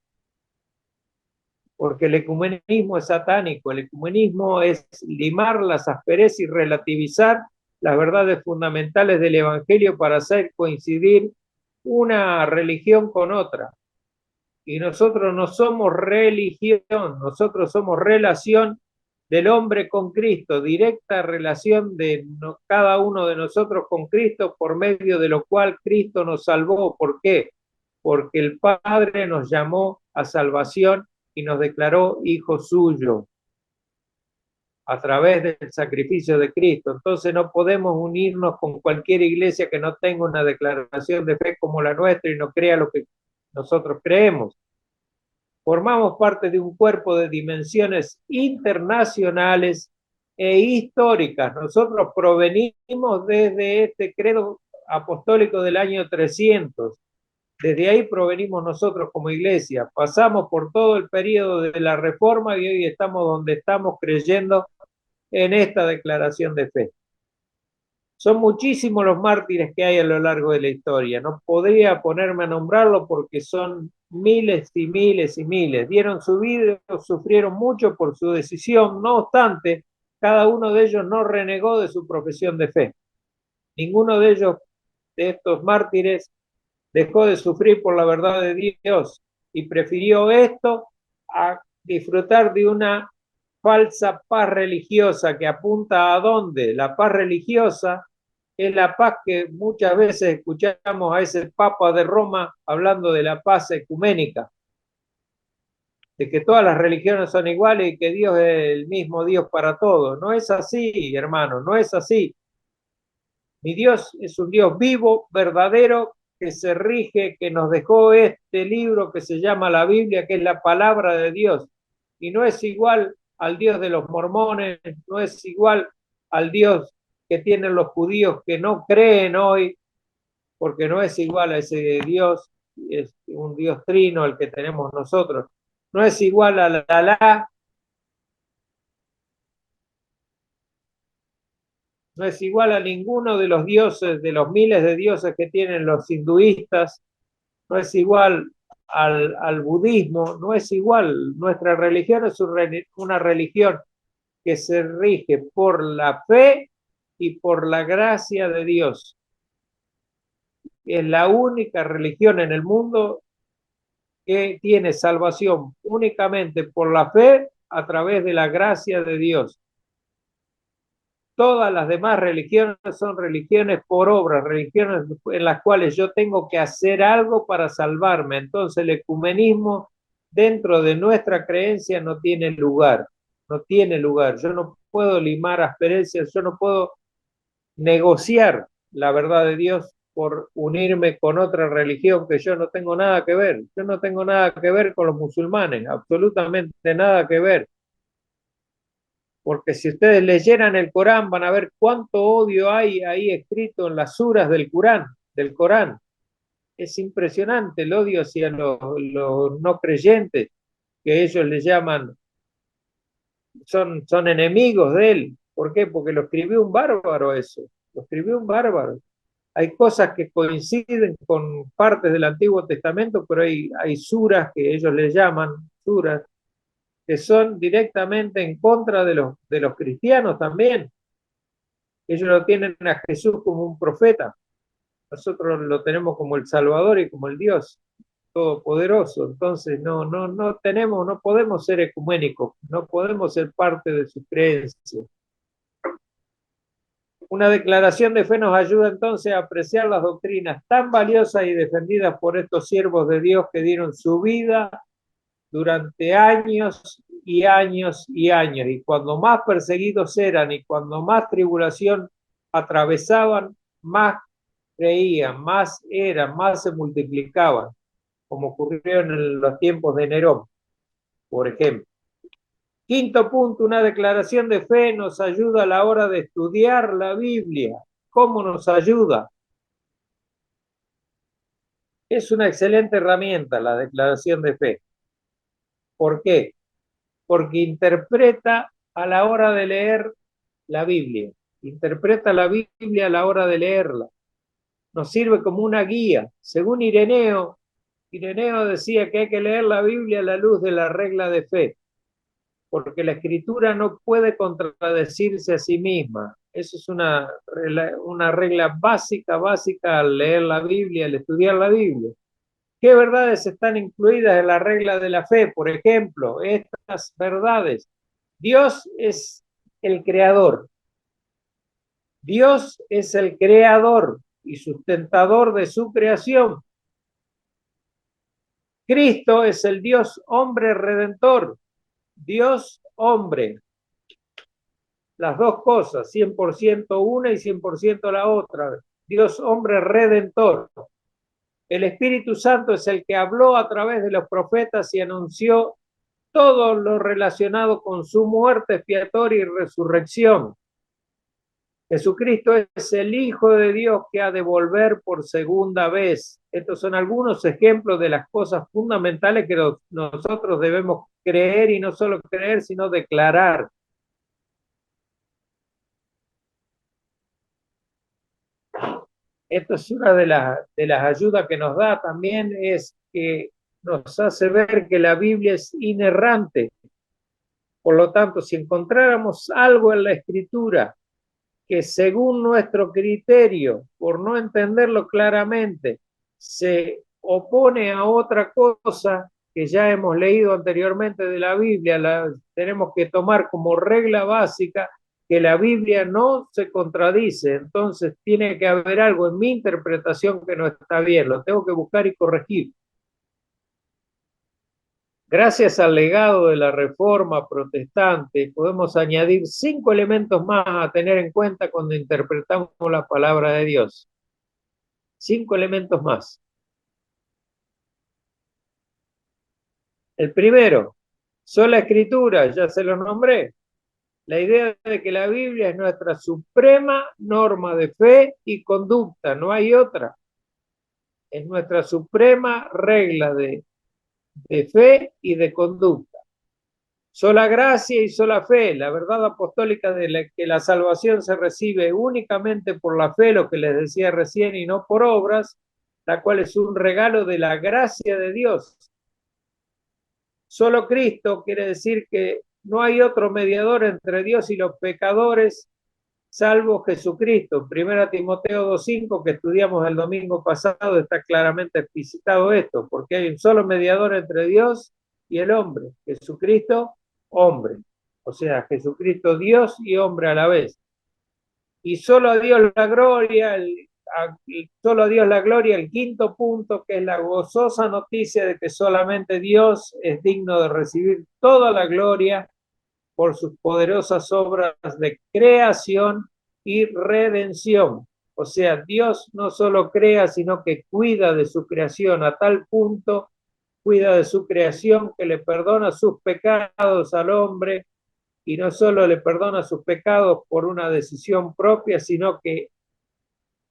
porque el ecumenismo es satánico. El ecumenismo es limar las asperezas y relativizar las verdades fundamentales del Evangelio para hacer coincidir una religión con otra. Y nosotros no somos religión, nosotros somos relación del hombre con Cristo, directa relación de cada uno de nosotros con Cristo, por medio de lo cual Cristo nos salvó. ¿Por qué? Porque el Padre nos llamó a salvación y nos declaró hijo suyo a través del sacrificio de Cristo. Entonces no podemos unirnos con cualquier iglesia que no tenga una declaración de fe como la nuestra y no crea lo que nosotros creemos. Formamos parte de un cuerpo de dimensiones internacionales e históricas. Nosotros provenimos desde este credo apostólico del año 300. Desde ahí provenimos nosotros como iglesia. Pasamos por todo el periodo de la Reforma y hoy estamos donde estamos creyendo en esta declaración de fe. Son muchísimos los mártires que hay a lo largo de la historia. No podría ponerme a nombrarlo porque son miles y miles y miles. Dieron su vida, sufrieron mucho por su decisión. No obstante, cada uno de ellos no renegó de su profesión de fe. Ninguno de ellos, de estos mártires, dejó de sufrir por la verdad de Dios y prefirió esto a disfrutar de una falsa paz religiosa que apunta a dónde. La paz religiosa es la paz que muchas veces escuchamos a ese Papa de Roma hablando de la paz ecuménica, de que todas las religiones son iguales y que Dios es el mismo Dios para todos. No es así, hermano, no es así. Mi Dios es un Dios vivo, verdadero, que se rige, que nos dejó este libro que se llama la Biblia, que es la palabra de Dios. Y no es igual al Dios de los mormones, no es igual al Dios que tienen los judíos que no creen hoy, porque no es igual a ese Dios, es un Dios trino el que tenemos nosotros. No es igual a Alá, no es igual a ninguno de los dioses, de los miles de dioses que tienen los hinduistas, no es igual al budismo, no es igual. Nuestra religión es una religión que se rige por la fe y por la gracia de Dios. Es la única religión en el mundo que tiene salvación únicamente por la fe a través de la gracia de Dios. Todas las demás religiones son religiones por obras, religiones en las cuales yo tengo que hacer algo para salvarme. Entonces el ecumenismo dentro de nuestra creencia no tiene lugar, no tiene lugar. Yo no puedo limar asperezas, yo no puedo negociar la verdad de Dios por unirme con otra religión que yo no tengo nada que ver. Yo no tengo nada que ver con los musulmanes, absolutamente nada que ver. Porque si ustedes leyeran el Corán van a ver cuánto odio hay ahí escrito en las suras del Corán. Es impresionante el odio hacia los no creyentes, que ellos le llaman, son enemigos de él. ¿Por qué? Porque lo escribió un bárbaro eso, lo escribió un bárbaro. Hay cosas que coinciden con partes del Antiguo Testamento, pero hay suras que ellos le llaman suras, que son directamente en contra de los cristianos también. Ellos lo tienen a Jesús como un profeta, nosotros lo tenemos como el Salvador y como el Dios todopoderoso. Entonces no podemos ser ecuménicos, no podemos ser parte de sus creencias. Una declaración de fe nos ayuda entonces a apreciar las doctrinas tan valiosas y defendidas por estos siervos de Dios que dieron su vida durante años y años y años. Y cuando más perseguidos eran y cuando más tribulación atravesaban, más creían, más eran, más se multiplicaban, como ocurrió en los tiempos de Nerón, por ejemplo. Quinto punto, una declaración de fe nos ayuda a la hora de estudiar la Biblia. ¿Cómo nos ayuda? Es una excelente herramienta la declaración de fe. ¿Por qué? Porque interpreta a la hora de leer la Biblia. Interpreta la Biblia a la hora de leerla. Nos sirve como una guía. Según Ireneo decía que hay que leer la Biblia a la luz de la regla de fe, porque la escritura no puede contradecirse a sí misma. Eso es una regla básica al leer la Biblia, al estudiar la Biblia. ¿Qué verdades están incluidas en la regla de la fe? Por ejemplo, estas verdades. Dios es el creador. Dios es el creador y sustentador de su creación. Cristo es el Dios hombre redentor. Dios hombre. Las dos cosas, 100% una y 100% la otra. Dios hombre redentor. El Espíritu Santo es el que habló a través de los profetas y anunció todo lo relacionado con su muerte expiatoria y resurrección. Jesucristo es el Hijo de Dios que ha de volver por segunda vez. Estos son algunos ejemplos de las cosas fundamentales que nosotros debemos creer, y no solo creer, sino declarar. Esto es una de las ayudas que nos da también, es que nos hace ver que la Biblia es inerrante. Por lo tanto, si encontráramos algo en la Escritura que según nuestro criterio, por no entenderlo claramente, se opone a otra cosa que ya hemos leído anteriormente de la Biblia, tenemos que tomar como regla básica que la Biblia no se contradice. Entonces tiene que haber algo en mi interpretación que no está bien, lo tengo que buscar y corregir. Gracias al legado de la Reforma Protestante, podemos añadir 5 elementos más a tener en cuenta cuando interpretamos la palabra de Dios. 5 elementos más. El primero, sola escritura, ya se lo nombré. La idea de que la Biblia es nuestra suprema norma de fe y conducta, no hay otra. Es nuestra suprema regla de fe y de conducta. Sola gracia y sola fe, la verdad apostólica de que la salvación se recibe únicamente por la fe, lo que les decía recién, y no por obras, la cual es un regalo de la gracia de Dios. Solo Cristo quiere decir que no hay otro mediador entre Dios y los pecadores salvo Jesucristo. 1 Timoteo 2:5, que estudiamos el domingo pasado, está claramente explicitado esto, porque hay un solo mediador entre Dios y el hombre, Jesucristo, hombre. O sea, Jesucristo Dios y hombre a la vez. Y solo a Dios la gloria, solo a Dios la gloria, el quinto punto, que es la gozosa noticia de que solamente Dios es digno de recibir toda la gloria por sus poderosas obras de creación y redención. O sea, Dios no solo crea, sino que cuida de su creación a tal punto, cuida de su creación que le perdona sus pecados al hombre, y no solo le perdona sus pecados por una decisión propia, sino que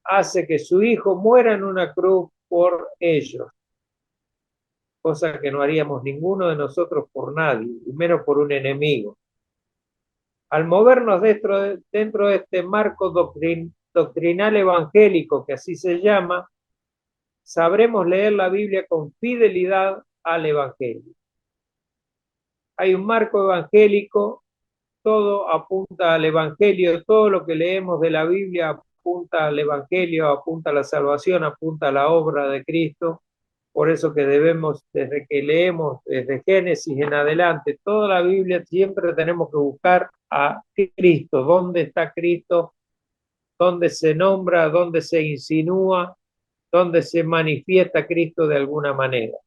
hace que su hijo muera en una cruz por ellos, cosa que no haríamos ninguno de nosotros por nadie, y menos por un enemigo. Al movernos dentro de este marco doctrinal evangélico, que así se llama, sabremos leer la Biblia con fidelidad al Evangelio. Hay un marco evangélico, todo apunta al Evangelio, todo lo que leemos de la Biblia apunta al Evangelio, apunta a la salvación, apunta a la obra de Cristo. Por eso que debemos, desde que leemos, desde Génesis en adelante, toda la Biblia, siempre tenemos que buscar a Cristo. ¿Dónde está Cristo? ¿Dónde se nombra? ¿Dónde se insinúa? ¿Dónde se manifiesta Cristo de alguna manera?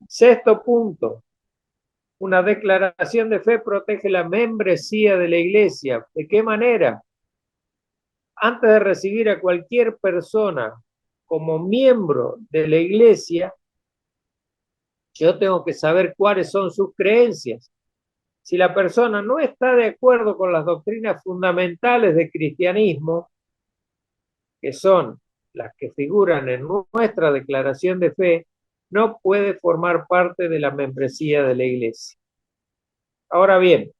Sexto punto, una declaración de fe protege la membresía de la iglesia. ¿De qué manera? Antes de recibir a cualquier persona como miembro de la iglesia, yo tengo que saber cuáles son sus creencias. Si la persona no está de acuerdo con las doctrinas fundamentales del cristianismo, que son las que figuran en nuestra declaración de fe, no puede formar parte de la membresía de la iglesia. Ahora bien,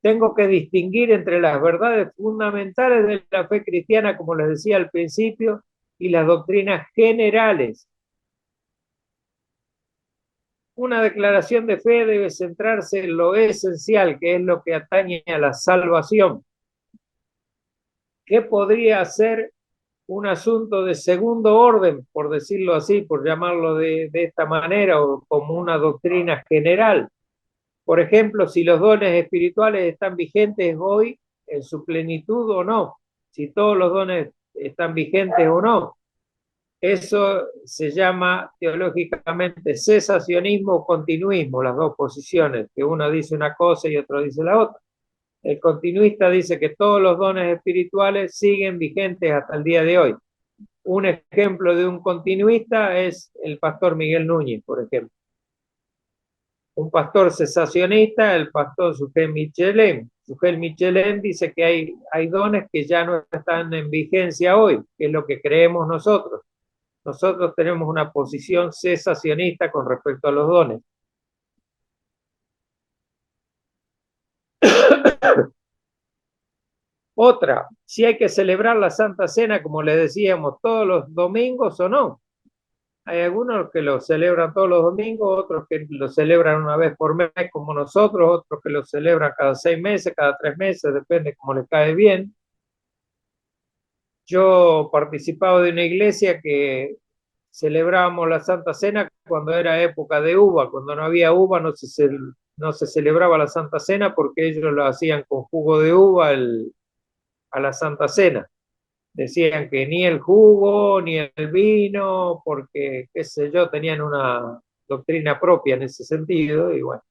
tengo que distinguir entre las verdades fundamentales de la fe cristiana, como les decía al principio, y las doctrinas generales. Una declaración de fe debe centrarse en lo esencial, que es lo que atañe a la salvación. ¿Qué podría ser un asunto de segundo orden, por decirlo así, por llamarlo de esta manera, o como una doctrina general? Por ejemplo, si los dones espirituales están vigentes hoy en su plenitud o no, si todos los dones están vigentes o no. Eso se llama teológicamente cesacionismo o continuismo, las dos posiciones, que uno dice una cosa y otro dice la otra. El continuista dice que todos los dones espirituales siguen vigentes hasta el día de hoy. Un ejemplo de un continuista es el pastor Miguel Núñez, por ejemplo. Un pastor cesacionista, el pastor Sugel Michelén. Sugel Michelén dice que hay dones que ya no están en vigencia hoy, que es lo que creemos nosotros. Nosotros tenemos una posición cesacionista con respecto a los dones. Otra, si hay que celebrar la Santa Cena, como les decíamos, todos los domingos o no. Hay algunos que lo celebran todos los domingos, otros que lo celebran una vez por mes como nosotros, otros que lo celebran cada 6 meses, cada 3 meses, depende cómo les cae bien. Yo participaba de una iglesia que celebrábamos la Santa Cena cuando era época de uva. Cuando no había uva no se celebraba la Santa Cena, porque ellos lo hacían con jugo de uva a la Santa Cena. Decían que ni el jugo ni el vino, porque, qué sé yo, tenían una doctrina propia en ese sentido, y bueno.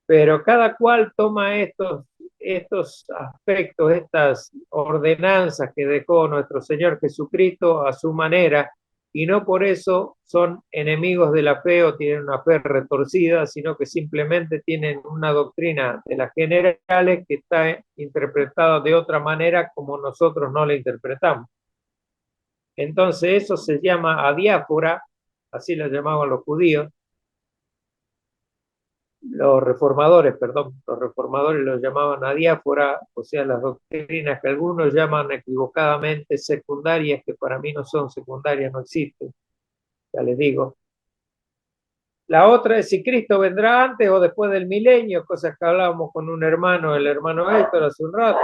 Pero cada cual toma estos aspectos, estas ordenanzas que dejó nuestro Señor Jesucristo a su manera, y no por eso son enemigos de la fe o tienen una fe retorcida, sino que simplemente tienen una doctrina de las generales que está interpretada de otra manera como nosotros no la interpretamos. Entonces eso se llama adiáfora, así la llamaban los judíos, los reformadores los llamaban adiáfora, o sea, las doctrinas que algunos llaman equivocadamente secundarias, que para mí no son secundarias, no existen, ya les digo. La otra es si Cristo vendrá antes o después del milenio, cosas que hablábamos con un hermano, el hermano Héctor, hace un rato.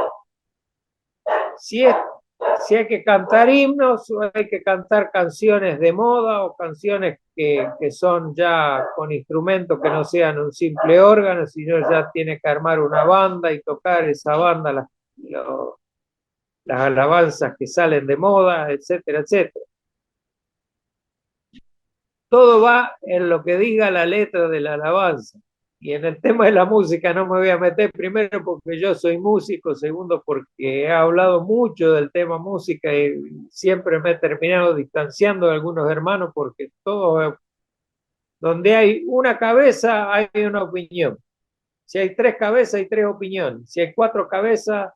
Si, es, si hay que cantar himnos o hay que cantar canciones de moda o canciones que son ya con instrumentos que no sean un simple órgano, sino ya tiene que armar una banda y tocar esa banda, las alabanzas que salen de moda, etcétera, etcétera. Todo va en lo que diga la letra de la alabanza. Y en el tema de la música no me voy a meter, primero porque yo soy músico, segundo porque he hablado mucho del tema música y siempre me he terminado distanciando de algunos hermanos porque todo, donde hay una cabeza hay una opinión. Si hay tres cabezas hay tres opiniones. Si hay cuatro cabezas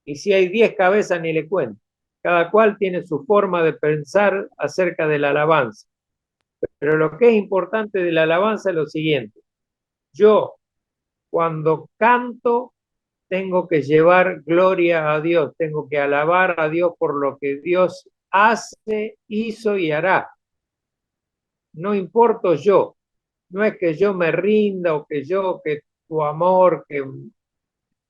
y si hay 10 cabezas ni le cuento. Cada cual tiene su forma de pensar acerca de la alabanza. Pero lo que es importante de la alabanza es lo siguiente. Yo, cuando canto, tengo que llevar gloria a Dios, tengo que alabar a Dios por lo que Dios hace, hizo y hará. No importo yo, no es que yo me rinda o que tu amor, que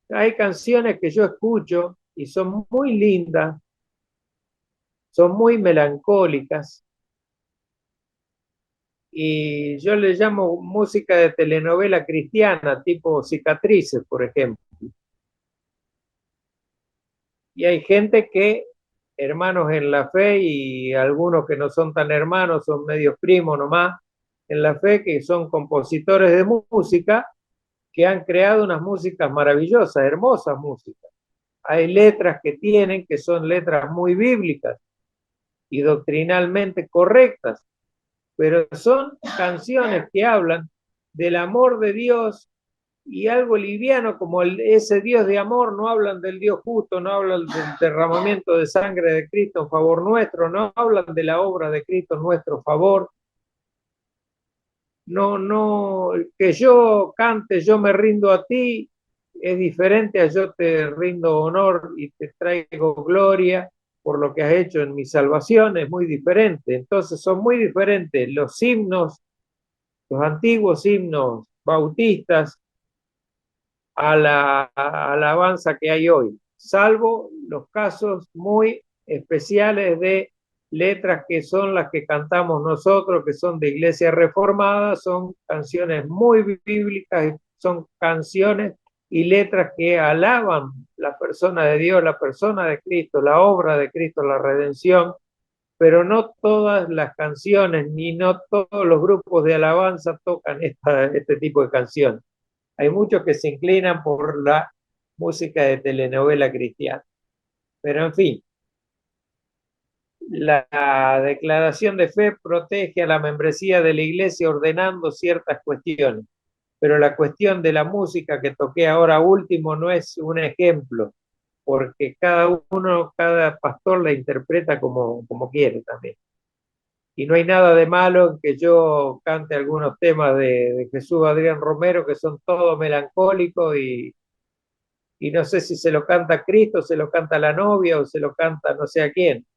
hay canciones que yo escucho y son muy lindas, son muy melancólicas y yo le llamo música de telenovela cristiana, tipo Cicatrices, por ejemplo. Y hay gente que, hermanos en la fe y algunos que no son tan hermanos, son medios primos nomás en la fe, que son compositores de música, que han creado unas músicas maravillosas, hermosas músicas. Hay letras que tienen que son letras muy bíblicas y doctrinalmente correctas, pero son canciones que hablan del amor de Dios y algo liviano como ese Dios de amor. No hablan del Dios justo, no hablan del derramamiento de sangre de Cristo en favor nuestro, no hablan de la obra de Cristo en nuestro favor. No, no, que yo cante, yo me rindo a ti, es diferente a yo te rindo honor y te traigo gloria por lo que has hecho en mi salvación, es muy diferente. Entonces son muy diferentes los himnos, los antiguos himnos bautistas a la alabanza que hay hoy, salvo los casos muy especiales de letras que son las que cantamos nosotros, que son de iglesia reformada, son canciones muy bíblicas, son canciones y letras que alaban la persona de Dios, la persona de Cristo, la obra de Cristo, la redención, pero no todas las canciones ni no todos los grupos de alabanza tocan este tipo de canciones. Hay muchos que se inclinan por la música de telenovela cristiana. Pero en fin, la declaración de fe protege a la membresía de la iglesia ordenando ciertas cuestiones. Pero la cuestión de la música que toqué ahora último no es un ejemplo, porque cada pastor la interpreta como quiere también. Y no hay nada de malo en que yo cante algunos temas de Jesús Adrián Romero que son todos melancólicos y no sé si se lo canta Cristo, se lo canta la novia o se lo canta no sé a quién,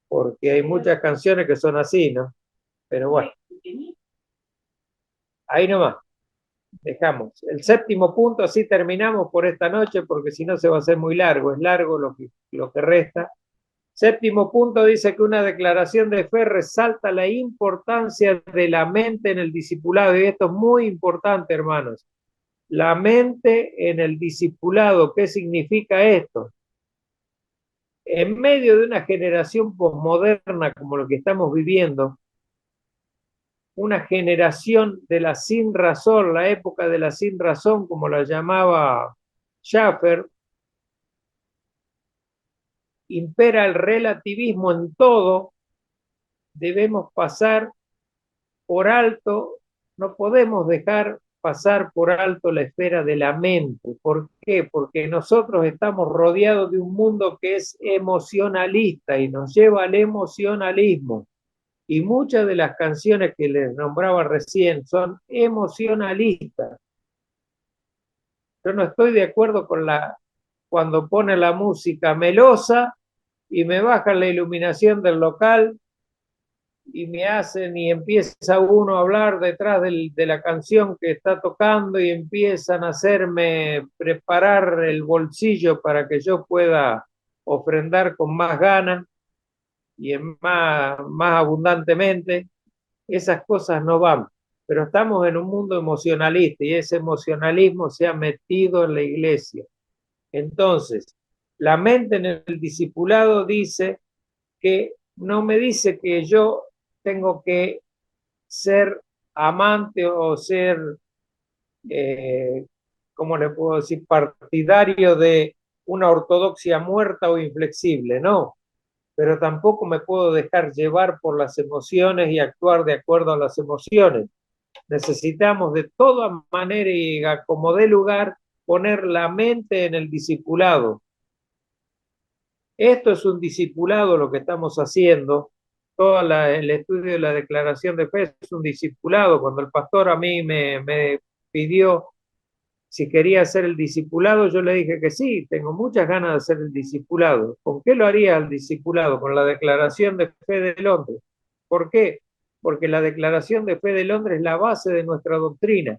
porque hay muchas canciones que son así, ¿no? Pero bueno, ahí nomás, dejamos. El séptimo punto, así terminamos por esta noche, porque si no se va a hacer muy largo, es largo lo que resta. Séptimo punto dice que una declaración de fe resalta la importancia de la mente en el discipulado, y esto es muy importante, hermanos. La mente en el discipulado, ¿qué significa esto? En medio de una generación posmoderna como lo que estamos viviendo, una generación de la sin razón, la época de la sin razón, como la llamaba Schaffer, impera el relativismo en todo, debemos pasar por alto, no podemos dejar pasar por alto la esfera de la mente. ¿Por qué? Porque nosotros estamos rodeados de un mundo que es emocionalista y nos lleva al emocionalismo. Y muchas de las canciones que les nombraba recién son emocionalistas. Yo no estoy de acuerdo con cuando pone la música melosa y me baja la iluminación del local y me hacen y empieza uno a hablar detrás de la canción que está tocando y empiezan a hacerme preparar el bolsillo para que yo pueda ofrendar con más ganas y más abundantemente. Esas cosas no van, pero estamos en un mundo emocionalista y ese emocionalismo se ha metido en la iglesia. Entonces, la mente en el discipulado dice que no me dice que yo tengo que ser amante o ser, eh, ¿cómo le puedo decir?, partidario de una ortodoxia muerta o inflexible, no, pero tampoco me puedo dejar llevar por las emociones y actuar de acuerdo a las emociones. Necesitamos de todas maneras y a como dé lugar poner la mente en el discipulado. Esto es un discipulado lo que estamos haciendo. El estudio de la declaración de fe es un discipulado. Cuando el pastor a mí me pidió si quería hacer el discipulado, yo le dije que sí, tengo muchas ganas de hacer el discipulado. ¿Con qué lo haría el discipulado? Con la declaración de fe de Londres. ¿Por qué? Porque la declaración de fe de Londres es la base de nuestra doctrina.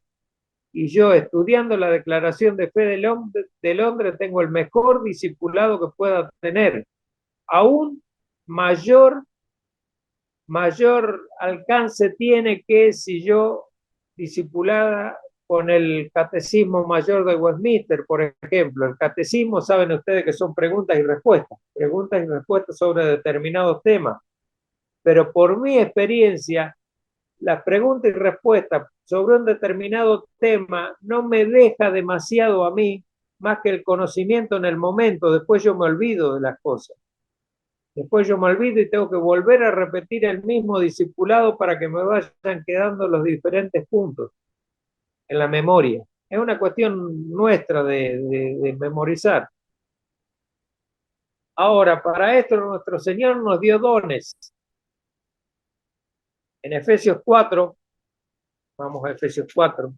Y yo, estudiando la declaración de fe de Londres, tengo el mejor discipulado que pueda tener. Aún mayor alcance tiene que si yo discipulada con el Catecismo Mayor de Westminster, por ejemplo. El catecismo, saben ustedes que son preguntas y respuestas sobre determinados temas. Pero por mi experiencia, las preguntas y respuestas sobre un determinado tema no me deja demasiado a mí, más que el conocimiento en el momento. Después yo me olvido de las cosas. Después yo me olvido y tengo que volver a repetir el mismo discipulado para que me vayan quedando los diferentes puntos en la memoria. Es una cuestión nuestra de memorizar. Ahora, para esto nuestro Señor nos dio dones. En Efesios 4, vamos a Efesios 4.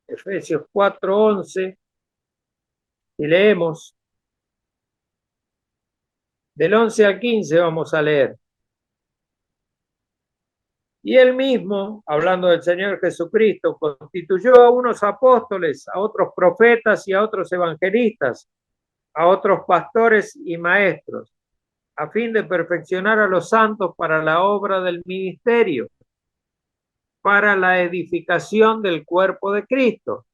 Efesios 4:11, y leemos del 11 al 15, vamos a leer. Y él mismo, hablando del Señor Jesucristo, constituyó a unos apóstoles, a otros profetas y a otros evangelistas, a otros pastores y maestros, a fin de perfeccionar a los santos para la obra del ministerio, para la edificación del cuerpo de Cristo,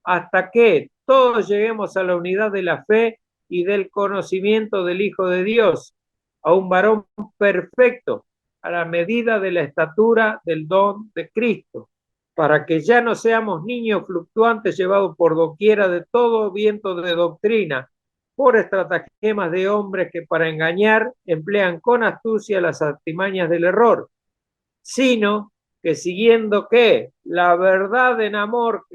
hasta que todos lleguemos a la unidad de la fe y del conocimiento del Hijo de Dios, a un varón perfecto, a la medida de la estatura del don de Cristo, para que ya no seamos niños fluctuantes llevados por doquiera de todo viento de doctrina, por estratagemas de hombres que para engañar emplean con astucia las artimañas del error, sino que siguiendo que la verdad en amor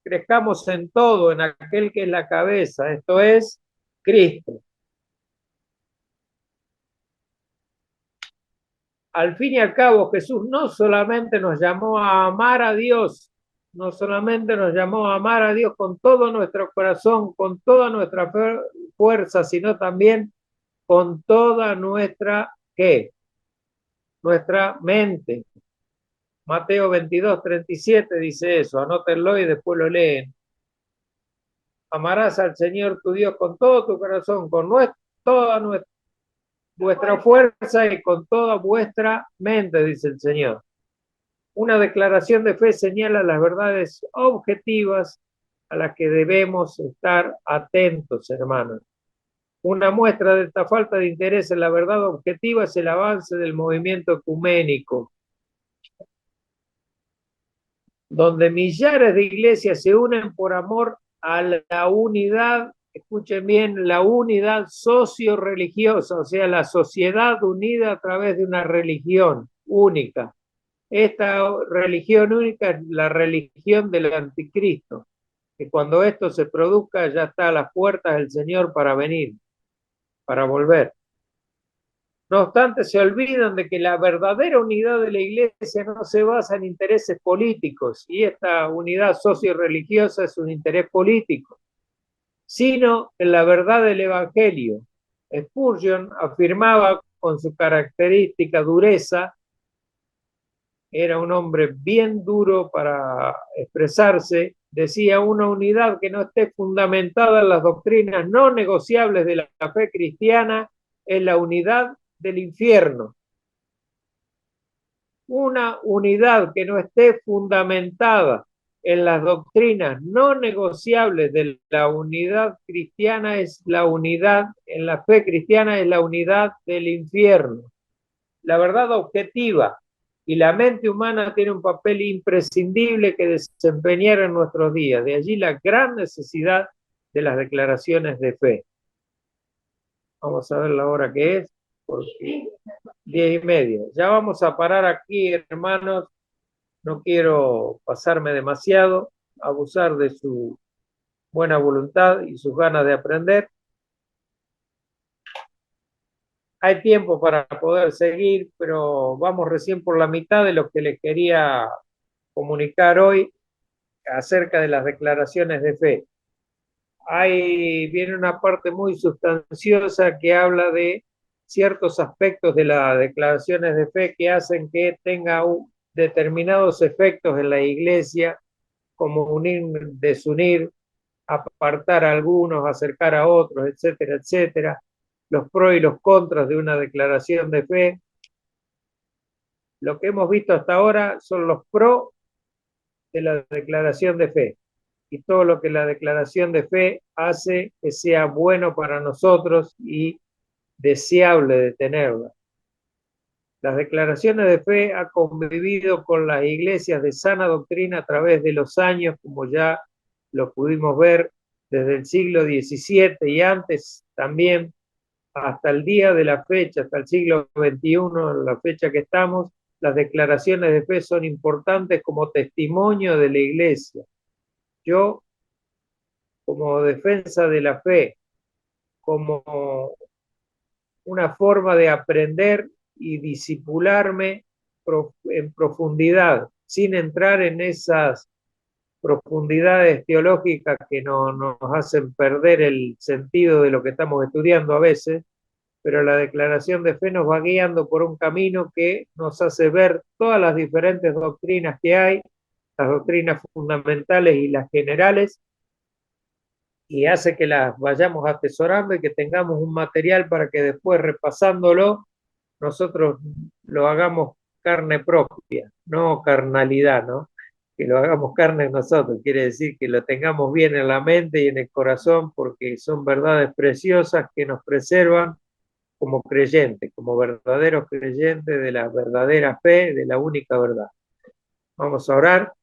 crezcamos en todo, en aquel que es la cabeza, esto es Cristo. Al fin y al cabo, Jesús no solamente nos llamó a amar a Dios, no solamente nos llamó a amar a Dios con todo nuestro corazón, con toda nuestra fuerza, sino también con toda nuestra, ¿qué? Nuestra mente. Mateo 22:37 dice eso, anótenlo y después lo leen. Amarás al Señor tu Dios con todo tu corazón, con toda vuestra fuerza y con toda vuestra mente, dice el Señor. Una declaración de fe señala las verdades objetivas a las que debemos estar atentos, hermanos. Una muestra de esta falta de interés en la verdad objetiva es el avance del movimiento ecuménico, donde millares de iglesias se unen por amor a la unidad, escuchen bien, la unidad socio-religiosa, o sea, la sociedad unida a través de una religión única. Esta religión única es la religión del anticristo, que cuando esto se produzca ya está a las puertas del Señor para venir, para volver. No obstante, se olvidan de que la verdadera unidad de la iglesia no se basa en intereses políticos, y esta unidad socio-religiosa es un interés político, sino en la verdad del evangelio. Spurgeon afirmaba con su característica dureza, era un hombre bien duro para expresarse, decía: una unidad que no esté fundamentada en las doctrinas no negociables de la fe cristiana es la unidad del infierno. Una unidad que no esté fundamentada en las doctrinas no negociables de la unidad cristiana es la unidad, en la fe cristiana es la unidad del infierno. La verdad objetiva y la mente humana tiene un papel imprescindible que desempeñar en nuestros días. De allí la gran necesidad de las declaraciones de fe. Vamos a ver la hora que es, porque 10:30. Ya vamos a parar aquí, hermanos. No quiero pasarme demasiado, abusar de su buena voluntad y sus ganas de aprender. Hay tiempo para poder seguir, pero vamos recién por la mitad de lo que les quería comunicar hoy acerca de las declaraciones de fe. Ahí viene una parte muy sustanciosa que habla de ciertos aspectos de las declaraciones de fe que hacen que tenga determinados efectos en la iglesia, como unir, desunir, apartar a algunos, acercar a otros, etcétera, etcétera. Los pros y los contras de una declaración de fe. Lo que hemos visto hasta ahora son los pros de la declaración de fe y todo lo que la declaración de fe hace que sea bueno para nosotros y deseable de tenerla. Las declaraciones de fe han convivido con las iglesias de sana doctrina a través de los años, como ya lo pudimos ver desde el siglo XVII y antes también, hasta el día de la fecha, hasta el siglo XXI, la fecha que estamos. Las declaraciones de fe son importantes como testimonio de la iglesia. Yo, como defensa de la fe, como una forma de aprender y disipularme en profundidad, sin entrar en esas profundidades teológicas que nos hacen perder el sentido de lo que estamos estudiando a veces, pero la declaración de fe nos va guiando por un camino que nos hace ver todas las diferentes doctrinas que hay, las doctrinas fundamentales y las generales, y hace que las vayamos atesorando y que tengamos un material para que después, repasándolo, nosotros lo hagamos carne propia, no carnalidad, ¿no? Que lo hagamos carne en nosotros, quiere decir que lo tengamos bien en la mente y en el corazón, porque son verdades preciosas que nos preservan como creyentes, como verdaderos creyentes de la verdadera fe, de la única verdad. Vamos a orar.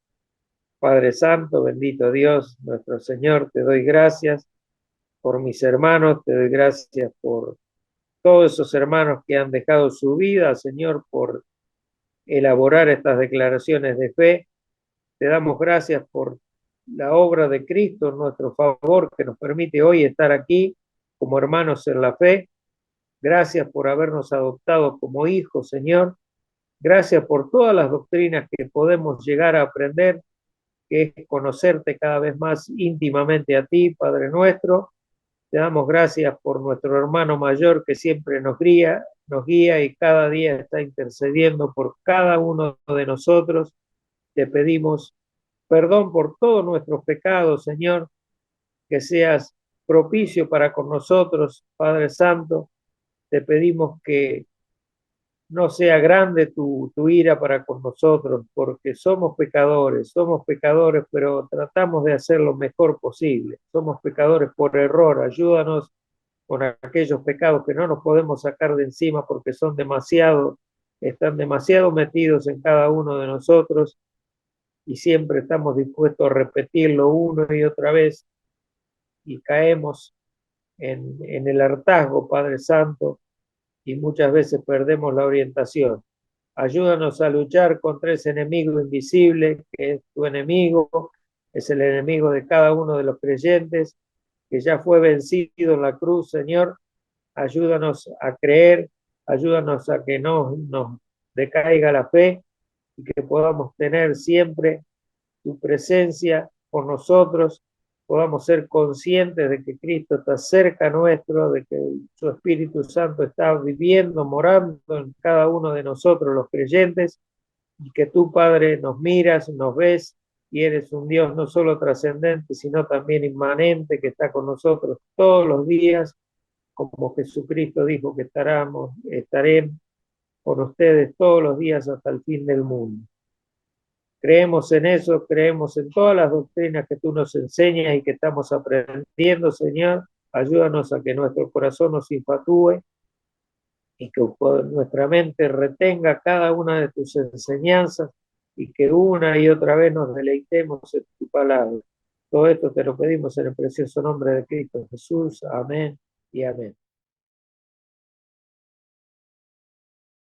Padre Santo, bendito Dios, nuestro Señor, te doy gracias por mis hermanos, te doy gracias por todos esos hermanos que han dejado su vida, Señor, por elaborar estas declaraciones de fe. Te damos gracias por la obra de Cristo en nuestro favor, que nos permite hoy estar aquí como hermanos en la fe. Gracias por habernos adoptado como hijos, Señor. Gracias por todas las doctrinas que podemos llegar a aprender, que es conocerte cada vez más íntimamente a ti, Padre nuestro. Te damos gracias por nuestro hermano mayor que siempre nos guía y cada día está intercediendo por cada uno de nosotros. Te pedimos perdón por todos nuestros pecados, Señor, que seas propicio para con nosotros, Padre Santo. Te pedimos que no sea grande tu ira para con nosotros, porque somos pecadores, pero tratamos de hacer lo mejor posible. Somos pecadores por error. Ayúdanos con aquellos pecados que no nos podemos sacar de encima porque están demasiado metidos en cada uno de nosotros y siempre estamos dispuestos a repetirlo una y otra vez y caemos en el hartazgo, Padre Santo, y muchas veces perdemos la orientación. Ayúdanos a luchar contra ese enemigo invisible que es tu enemigo, es el enemigo de cada uno de los creyentes, que ya fue vencido en la cruz, Señor. Ayúdanos a creer, ayúdanos a que no nos decaiga la fe y que podamos tener siempre tu presencia con nosotros podamos ser conscientes de que Cristo está cerca nuestro, de que su Espíritu Santo está viviendo, morando en cada uno de nosotros, los creyentes, y que tú, Padre, nos miras, nos ves, y eres un Dios no solo trascendente, sino también inmanente, que está con nosotros todos los días, como Jesucristo dijo que estaré con ustedes todos los días hasta el fin del mundo. Creemos en eso, creemos en todas las doctrinas que tú nos enseñas y que estamos aprendiendo, Señor. Ayúdanos a que nuestro corazón nos infatúe y que nuestra mente retenga cada una de tus enseñanzas y que una y otra vez nos deleitemos en tu palabra. Todo esto te lo pedimos en el precioso nombre de Cristo Jesús. Amén y amén.